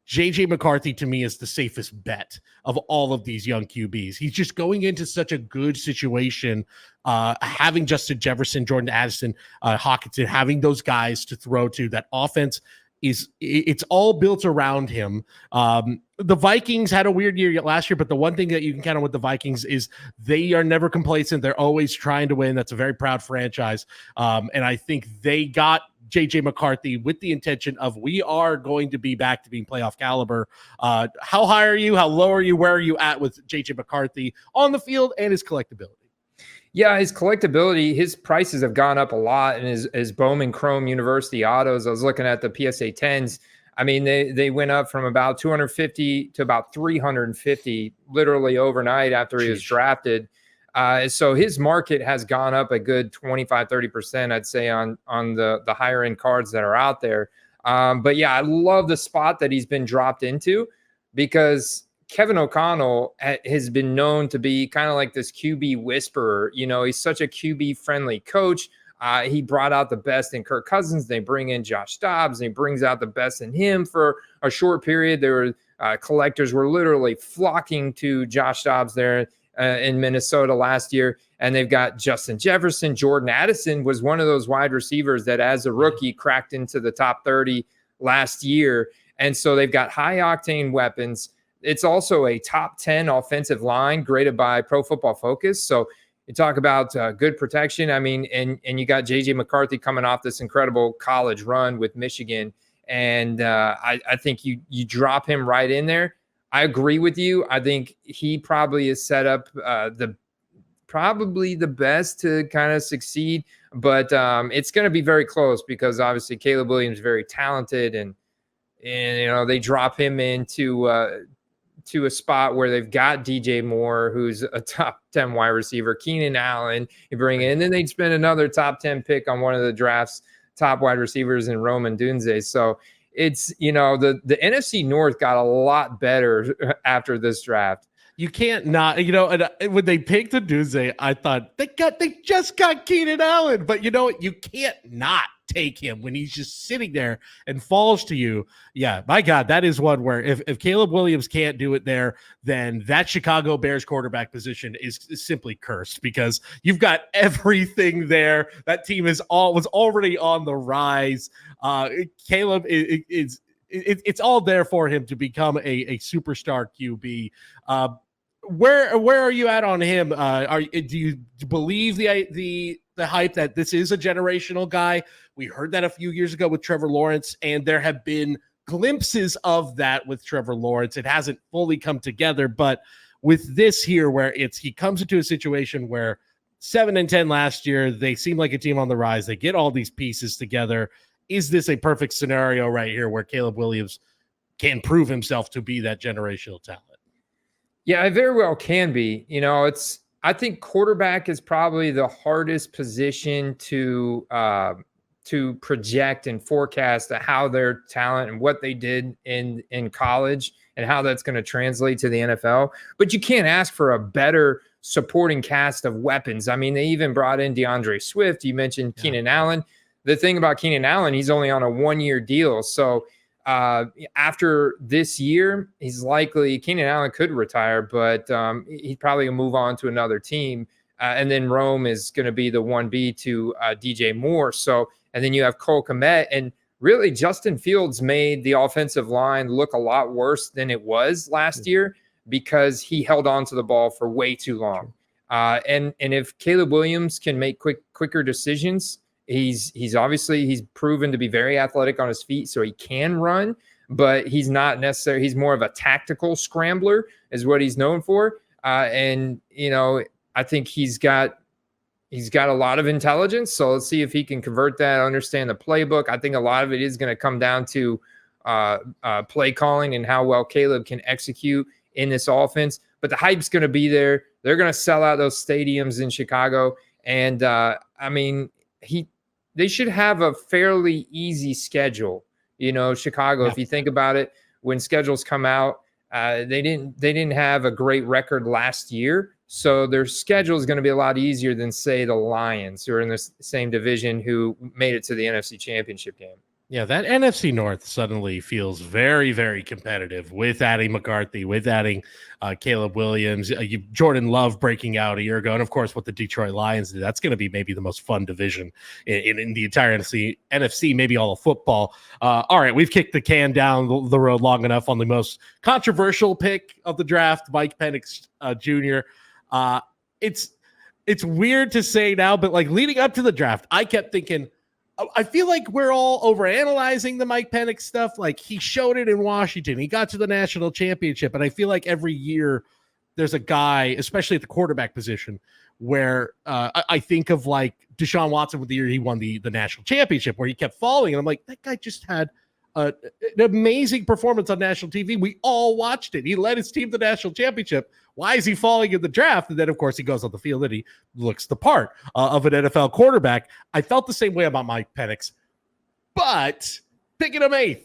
JJ McCarthy to me is the safest bet of all of these young QBs. He's just going into such a good situation, having Justin Jefferson, Jordan Addison, Hawkinson, having those guys to throw to. That offense it's all built around him. The Vikings had a weird year last year, but the one thing that you can count on with the Vikings is they are never complacent. They're always trying to win. That's a very proud franchise. And I think they got JJ McCarthy with the intention of, we are going to be back to being playoff caliber. How high are you? How low are you? Where are you at with JJ McCarthy on the field and his collectability? Yeah, his collectability, his prices have gone up a lot. And his Bowman Chrome University autos, I was looking at the PSA 10s. I mean, they went up from about 250 to about 350 literally overnight after he was drafted. So his market has gone up a good 25-30%, I'd say, on the higher end cards that are out there. But yeah, I love the spot that he's been dropped into, because Kevin O'Connell has been known to be kind of like this QB whisperer. He's such a QB friendly coach. He brought out the best in Kirk Cousins. They bring in Josh Dobbs, and he brings out the best in him for a short period. There were collectors were literally flocking to Josh Dobbs there in Minnesota last year. And they've got Justin Jefferson. Jordan Addison was one of those wide receivers that as a rookie cracked into the top 30 last year. And so they've got high octane weapons. It's also a top 10 offensive line graded by Pro Football Focus. So you talk about good protection. I mean, and you got JJ McCarthy coming off this incredible college run with Michigan. And I think you drop him right in there. I agree with you. I think he probably is set up probably the best to kind of succeed. But it's going to be very close, because obviously Caleb Williams is very talented, and they drop him into to a spot where they've got DJ Moore, who's a top 10 wide receiver, Keenan Allen, you bring in, and then they'd spend another top 10 pick on one of the draft's top wide receivers in Roman Dunze. So it's, the NFC North got a lot better after this draft. You can't not, and when they picked the Dunze, I thought they just got Keenan Allen, but you know what? You can't not take him when he's just sitting there and falls to you. Yeah, my God, that is one where if Caleb Williams can't do it there, then that Chicago Bears quarterback position is simply cursed, because you've got everything there. That team was already on the rise. Caleb it's all there for him to become a superstar QB. Where are you at on him? Do you believe the hype that this is a generational guy? We heard that a few years ago with Trevor Lawrence, and there have been glimpses of that with Trevor Lawrence. It hasn't fully come together, but with this here, where he comes into a situation where 7-10 last year, they seem like a team on the rise. They get all these pieces together. Is this a perfect scenario right here where Caleb Williams can prove himself to be that generational talent. Yeah, it very well can be. I think quarterback is probably the hardest position to project and forecast how their talent and what they did in college and how that's going to translate to the NFL. But you can't ask for a better supporting cast of weapons. I mean, they even brought in DeAndre Swift. You mentioned Keenan Allen. The thing about Keenan Allen, he's only on a 1-year deal. So after this year, Keenan Allen could retire, but he's probably going to move on to another team. And then Rome is going to be the 1B to DJ Moore. So, and then you have Cole Kmet, and really Justin Fields made the offensive line look a lot worse than it was last year because he held on to the ball for way too long. And if Caleb Williams can make quicker decisions, he's proven to be very athletic on his feet, so he can run, but he's not necessarily, he's more of a tactical scrambler is what he's known for. And I think he's got a lot of intelligence. So let's see if he can convert that, understand the playbook. I think a lot of it is going to come down to play calling and how well Caleb can execute in this offense. But the hype's going to be there. They're going to sell out those stadiums in Chicago. And they should have a fairly easy schedule. Chicago, if you think about it, when schedules come out, they didn't have a great record last year. So their schedule is going to be a lot easier than, say, the Lions, who are in the same division, who made it to the NFC Championship game. Yeah, that NFC North suddenly feels very, very competitive with adding McCarthy, with adding Caleb Williams, Jordan Love breaking out a year ago, and of course what the Detroit Lions did. That's going to be maybe the most fun division in the entire NFC, maybe all of football. All right, we've kicked the can down the road long enough on the most controversial pick of the draft, Mike Penix Jr. It's weird to say now, but like leading up to the draft, I kept thinking, I feel like we're all overanalyzing the Mike Penix stuff. Like, he showed it in Washington. He got to the national championship. And I feel like every year there's a guy, especially at the quarterback position, where I think of like Deshaun Watson with the year he won the national championship, where he kept falling. And I'm like, that guy just had an amazing performance on national TV. We all watched it. He led his team to the national championship. Why is he falling in the draft? And then, of course, he goes on the field and he looks the part of an NFL quarterback. I felt the same way about Mike Penix. But picking him 8th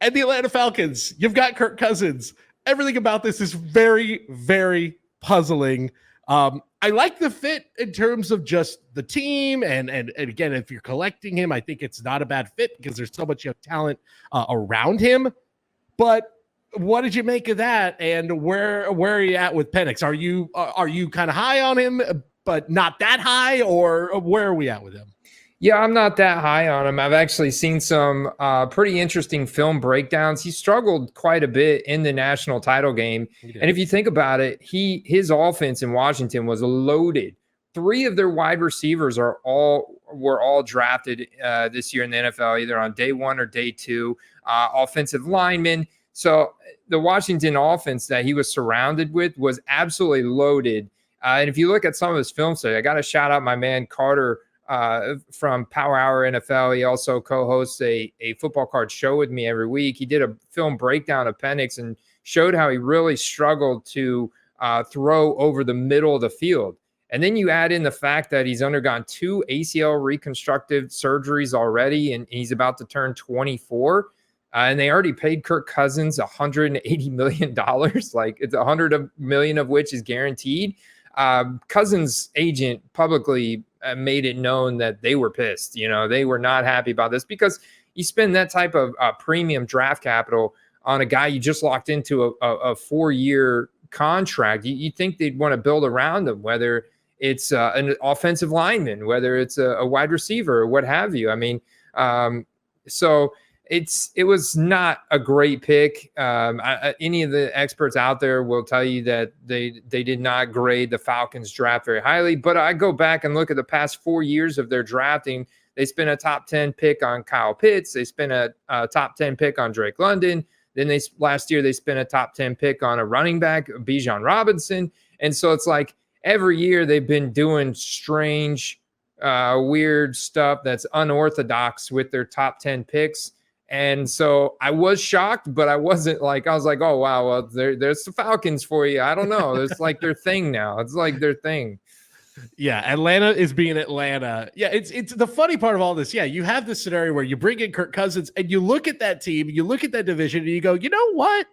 and the Atlanta Falcons, you've got Kirk Cousins. Everything about this is very, very puzzling. I like the fit in terms of just the team. And again, if you're collecting him, I think it's not a bad fit because there's so much talent around him. But what did you make of that? And where are you at with Penix? Are you kind of high on him, but not that high, or where are we at with him? Yeah, I'm not that high on him. I've actually seen some pretty interesting film breakdowns. He struggled quite a bit in the national title game. And if you think about it, his offense in Washington was loaded. 3 of their wide receivers were all drafted this year in the NFL, either on day 1 or day 2, offensive linemen. So the Washington offense that he was surrounded with was absolutely loaded. And if you look at some of his film study, I got to shout out my man Carter from Power Hour NFL. He also co-hosts a football card show with me every week. He did a film breakdown of Penix and showed how he really struggled to throw over the middle of the field. And then you add in the fact that he's undergone 2 ACL reconstructive surgeries already, and he's about to turn 24. And they already paid Kirk Cousins $180 million. Like, it's $100 million of which is guaranteed. Cousins' agent publicly made it known that they were pissed. They were not happy about this because you spend that type of premium draft capital on a guy you just locked into a 4-year contract. You think they'd want to build around him, whether it's an offensive lineman, whether it's a wide receiver, or what have you. I mean, so it was not a great pick. Any of the experts out there will tell you that they did not grade the Falcons draft very highly. But I go back and look at the past 4 years of their drafting. They spent a top 10 pick on Kyle Pitts. They spent a top 10 pick on Drake London. Then last year they spent a top 10 pick on a running back, Bijan Robinson. And so it's like every year they've been doing strange, weird stuff that's unorthodox with their top 10 picks. And so I was shocked, but I wasn't like, I was like, oh, wow, well, there's the Falcons for you. I don't know. It's like their thing now. It's like their thing. Yeah, Atlanta is being Atlanta. Yeah, it's the funny part of all this. Yeah, you have this scenario where you bring in Kirk Cousins and you look at that team, you look at that division, and you go, you know what?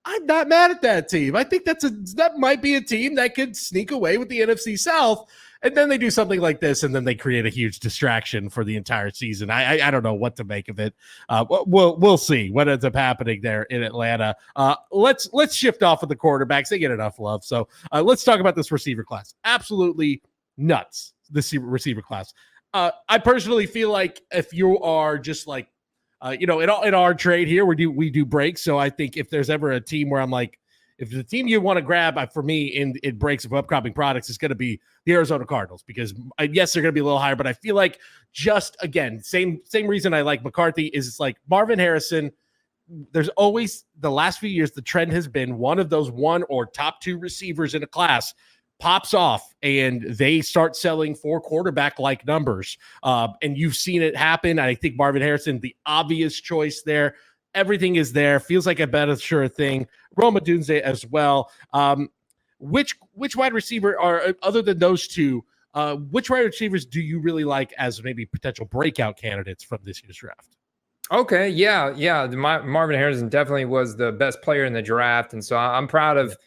I'm not mad at that team. I think that might be a team that could sneak away with the NFC South. And then they do something like this, and then they create a huge distraction for the entire season. I don't know what to make of it. We'll see what ends up happening there in Atlanta. Let's shift off of the quarterbacks. They get enough love. So let's talk about this receiver class. Absolutely nuts, this receiver class. I personally feel like if you are just like, in our trade here, we do breaks. So I think if there's ever a team where I'm like, if the team you want to grab for me in breaks of upcropping products is going to be the Arizona Cardinals, because yes, they're going to be a little higher, but I feel like just again, same reason I like McCarthy is it's like Marvin Harrison. There's always the last few years, the trend has been one of those one or top two receivers in a class pops off and they start selling for quarterback like numbers. And you've seen it happen. I think Marvin Harrison, the obvious choice there. Everything is there. Feels like a better sure thing. Rome Odunze as well. Which wide receiver are, other than those two, which wide receivers do you really like as maybe potential breakout candidates from this year's draft? Okay, yeah. Marvin Harrison definitely was the best player in the draft, and so I'm proud of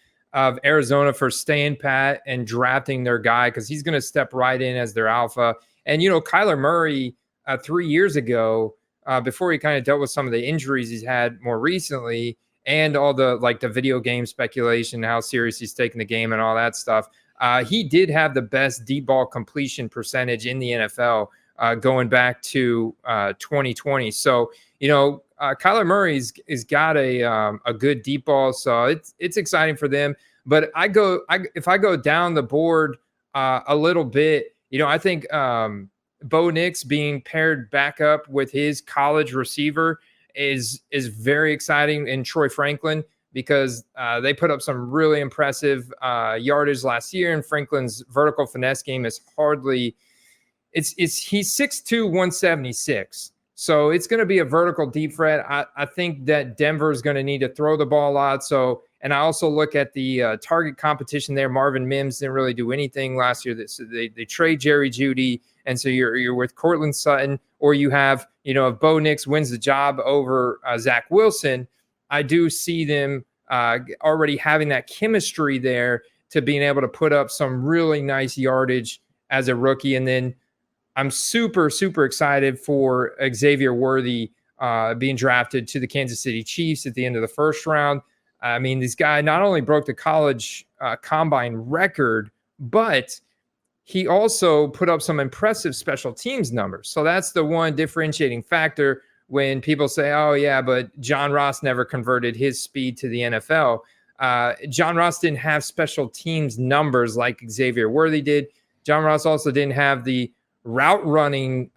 Arizona for staying pat and drafting their guy, because he's going to step right in as their alpha. And Kyler Murray 3 years ago, before he kind of dealt with some of the injuries he's had more recently, and all the video game speculation, how serious he's taking the game and all that stuff, he did have the best deep ball completion percentage in the NFL going back to 2020. So, Kyler Murray's got a good deep ball, so it's exciting for them. But if I go down the board a little bit, I think Bo Nix being paired back up with his college receiver is very exciting in Troy Franklin, because they put up some really impressive yardage last year, and Franklin's vertical finesse game is hardly he's 6'2", 176. So it's going to be a vertical deep threat. I think that Denver is going to need to throw the ball a lot. So, and I also look at the target competition there. Marvin Mims didn't really do anything last year. So they trade Jerry Jeudy, and so you're with Cortland Sutton, or you have, if Bo Nix wins the job over Zach Wilson, I do see them already having that chemistry there to being able to put up some really nice yardage as a rookie. And then I'm super, super excited for Xavier Worthy being drafted to the Kansas City Chiefs at the end of the first round. I mean, this guy not only broke the college combine record, but he also put up some impressive special teams numbers. So that's the one differentiating factor when people say, oh, yeah, but John Ross never converted his speed to the NFL. John Ross didn't have special teams numbers like Xavier Worthy did. John Ross also didn't have the route running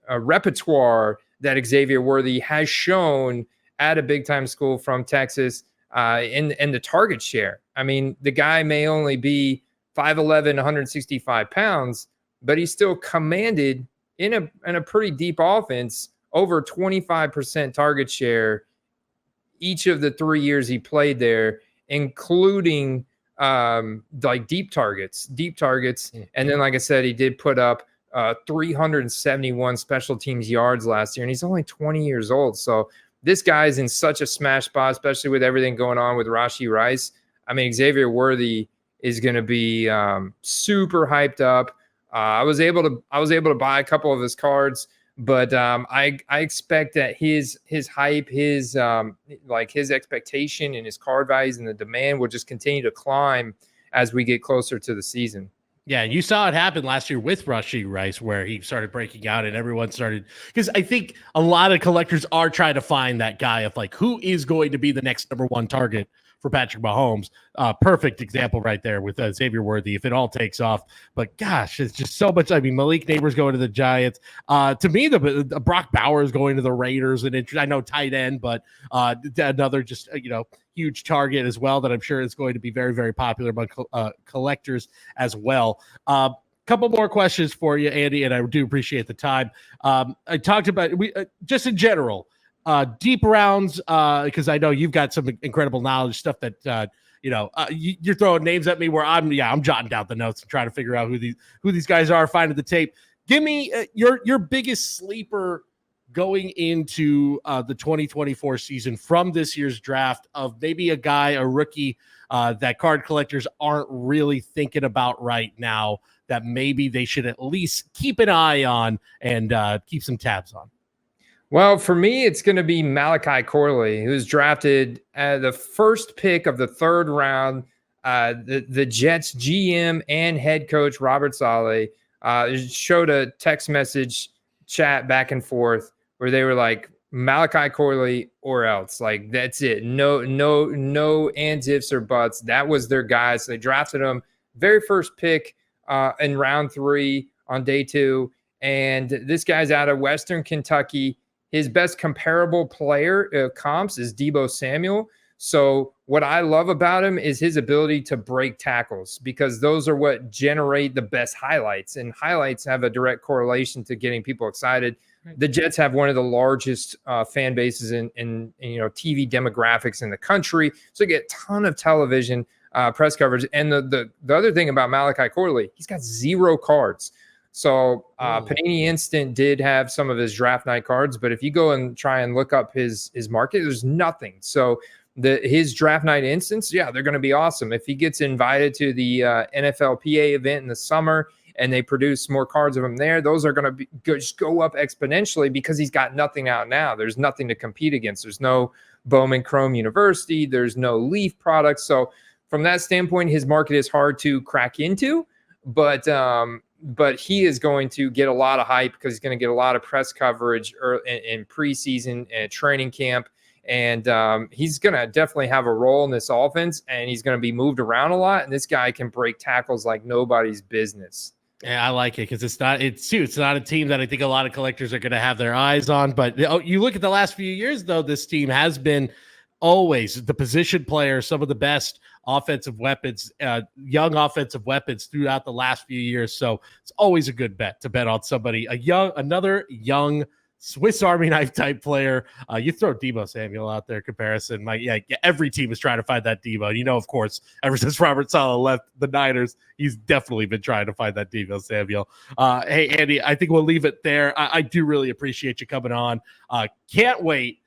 repertoire that Xavier Worthy has shown at a big time school from Texas in the target share. I mean, the guy may only be 5'11", 165 pounds, but he still commanded in a pretty deep offense over 25% target share each of the 3 years he played there, including deep targets. And then, like I said, he did put up 371 special teams yards last year, and he's only 20 years old. So this guy's in such a smash spot, especially with everything going on with Rashee Rice. I mean, Xavier Worthy is going to be super hyped up. I was able to buy a couple of his cards, but I expect that his hype, his expectation and his card values and the demand will just continue to climb as we get closer to the season. Yeah, you saw it happen last year with Rashee Rice, where he started breaking out and everyone started, because I think a lot of collectors are trying to find that guy of who is going to be the next number one target for Patrick Mahomes. Perfect example right there with Xavier Worthy, if it all takes off. But gosh, it's just so much. I mean, Malik Neighbors going to the Giants. To me, the Brock Bowers going to the Raiders. And I know tight end, but another just, huge target as well that I'm sure is going to be very, very popular among collectors as well. couple more questions for you, Andy, and I do appreciate the time. I talked about just in general, deep rounds, because I know you've got some incredible knowledge, stuff that you're throwing names at me where I'm jotting down the notes and trying to figure out who these guys are, finding the tape. Give me your biggest sleeper going into the 2024 season from this year's draft, of maybe a rookie that card collectors aren't really thinking about right now, that maybe they should at least keep an eye on and keep some tabs on. Well, for me, it's going to be Malachi Corley, who was drafted the first pick of the third round. The Jets GM and head coach Robert Saleh showed a text message chat back and forth where they were like, Malachi Corley or else. Like, that's it. No ands, ifs, or buts. That was their guy. So they drafted him very first pick in round 3 on day 2. And this guy's out of Western Kentucky. His best comparable player comps is Deebo Samuel. So what I love about him is his ability to break tackles, because those are what generate the best highlights, and highlights have a direct correlation to getting people excited. The Jets have one of the largest fan bases in TV demographics in the country, so you get a ton of television press coverage. And the other thing about Malachi Corley, he's got 0 cards. So Panini Instant did have some of his draft night cards, but if you go and try and look up his market, there's nothing. So his draft night instants, they're going to be awesome. If he gets invited to the NFLPA event in the summer and they produce more cards of him there, those are going to just go up exponentially, because he's got nothing out now. There's nothing to compete against. There's no Bowman Chrome University. There's no Leaf products. So from that standpoint, his market is hard to crack into, but he is going to get a lot of hype, because he's going to get a lot of press coverage in preseason and training camp. And he's going to definitely have a role in this offense, and he's going to be moved around a lot. And this guy can break tackles like nobody's business. Yeah, I like it, because it's not a team that I think a lot of collectors are going to have their eyes on. But you look at the last few years, though, this team has been always the position players, some of the best offensive weapons, young offensive weapons throughout the last few years. So it's always a good bet to bet on somebody, another young Swiss Army knife type player. You throw Deebo Samuel out there comparison. Every team is trying to find that Deebo. Of course, ever since Robert Saleh left the Niners, he's definitely been trying to find that Deebo Samuel. Hey, Andy, I think we'll leave it there. I do really appreciate you coming on. Can't wait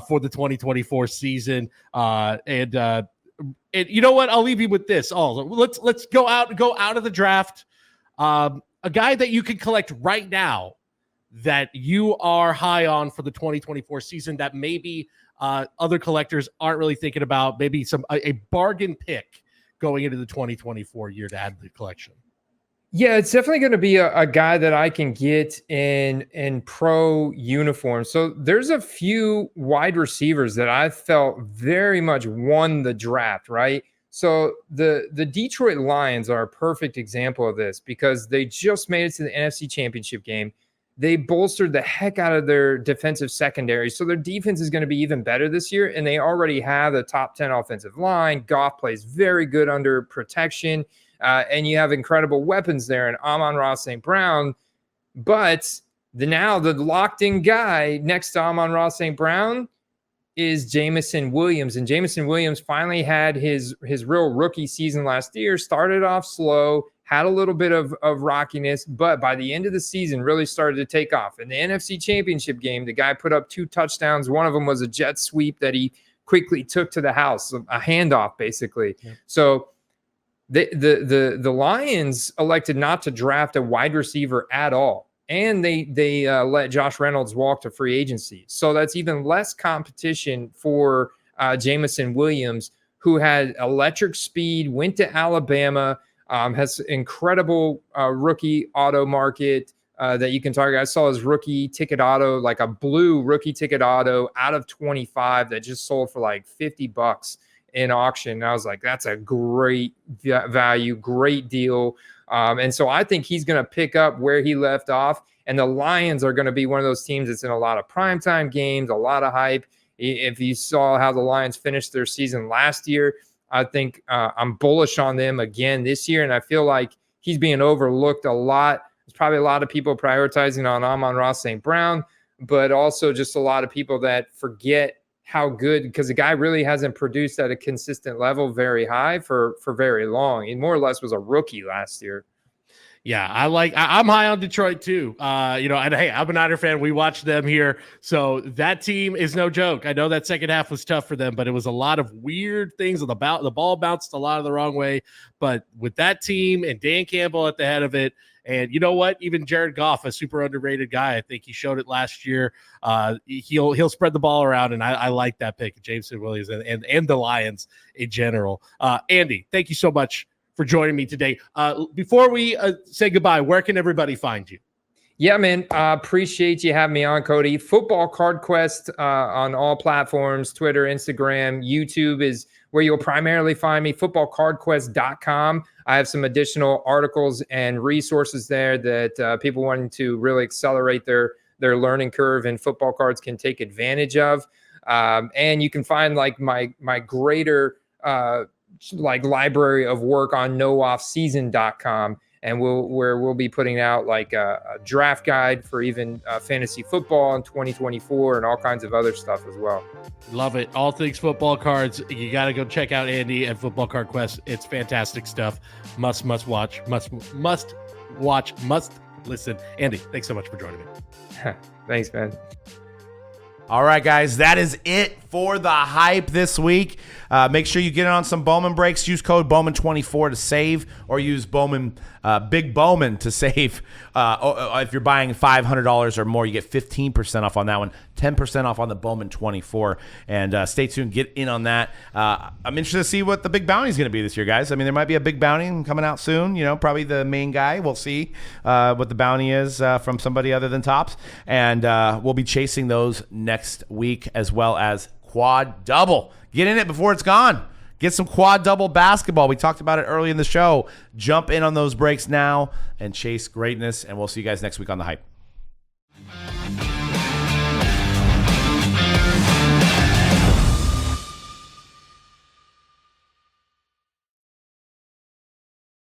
for the 2024 season. And you know what? I'll leave you with this. Let's go out of the draft. A guy that you can collect right now that you are high on for the 2024 season that maybe other collectors aren't really thinking about, maybe a bargain pick going into the 2024 year to add to the collection. Yeah, it's definitely going to be a guy that I can get in pro uniform. So there's a few wide receivers that I felt very much won the draft, right? So the Detroit Lions are a perfect example of this, because they just made it to the NFC Championship game. They bolstered the heck out of their defensive secondary, so their defense is going to be even better this year, and they already have the top 10 offensive line. Goff plays very good under protection, and you have incredible weapons there in Amon-Ra St. Brown. But the locked-in guy next to Amon-Ra St. Brown is Jameson Williams, and Jameson Williams finally had his real rookie season last year. Started off slow, had a little bit of rockiness, but by the end of the season really started to take off. In the NFC Championship game, the guy put up 2 touchdowns. One of them was a jet sweep that he quickly took to the house, a handoff basically. Yeah. So the Lions elected not to draft a wide receiver at all, and they let Josh Reynolds walk to free agency. So that's even less competition for Jameson Williams, who had electric speed, went to Alabama, has incredible rookie auto market that you can target. I saw his rookie ticket auto, like a blue rookie ticket auto out of 25 that just sold for like $50 in auction. And I was like, that's a great value, great deal. And so I think he's going to pick up where he left off. And the Lions are going to be one of those teams that's in a lot of primetime games, a lot of hype. If you saw how the Lions finished their season last year, I think I'm bullish on them again this year. And I feel like he's being overlooked a lot. There's probably a lot of people prioritizing on Amon-Ra St. Brown, but also just a lot of people that forget how good, because the guy really hasn't produced at a consistent level very high for very long. He more or less was a rookie last year. Yeah, I'm high on Detroit too. And hey, I'm a Niner fan. We watched them here. So that team is no joke. I know that second half was tough for them, but it was a lot of weird things. The ball bounced a lot of the wrong way. But with that team and Dan Campbell at the head of it, and you know what? Even Jared Goff, a super underrated guy. I think he showed it last year. He'll spread the ball around, and I like that pick, Jameson Williams and the Lions in general. Andy, thank you so much for joining me today. Before we say goodbye, where can everybody find you? Yeah, man. Appreciate you having me on, Cody. Football Card Quest on all platforms, Twitter, Instagram, YouTube is where you'll primarily find me, footballcardquest.com. I have some additional articles and resources there that people wanting to really accelerate their learning curve in football cards can take advantage of. And you can find like my greater library of work on nooffseason.com, and we'll be putting out like a draft guide for even fantasy football in 2024 and all kinds of other stuff as well. Love it. All things football cards. You got to go check out Andy at Football Card Quest. It's fantastic stuff. Must watch, must listen. Andy, thanks so much for joining me. Thanks, man. All right, guys, that is it for the hype this week. Make sure you get on some Bowman breaks. Use code Bowman24 to save, or use Big Bowman to save. If you're buying $500 or more, you get 15% off on that one, 10% off on the Bowman 24. And stay tuned, get in on that. I'm interested to see what the big bounty is going to be this year, guys. I mean, there might be a big bounty coming out soon. You know, probably the main guy. We'll see what the bounty is from somebody other than Topps. And we'll be chasing those next week, as well as quad double. Get in it before it's gone. Get some quad double basketball. We talked about it early in the show. Jump in on those breaks now and chase greatness. And we'll see you guys next week on The Hype.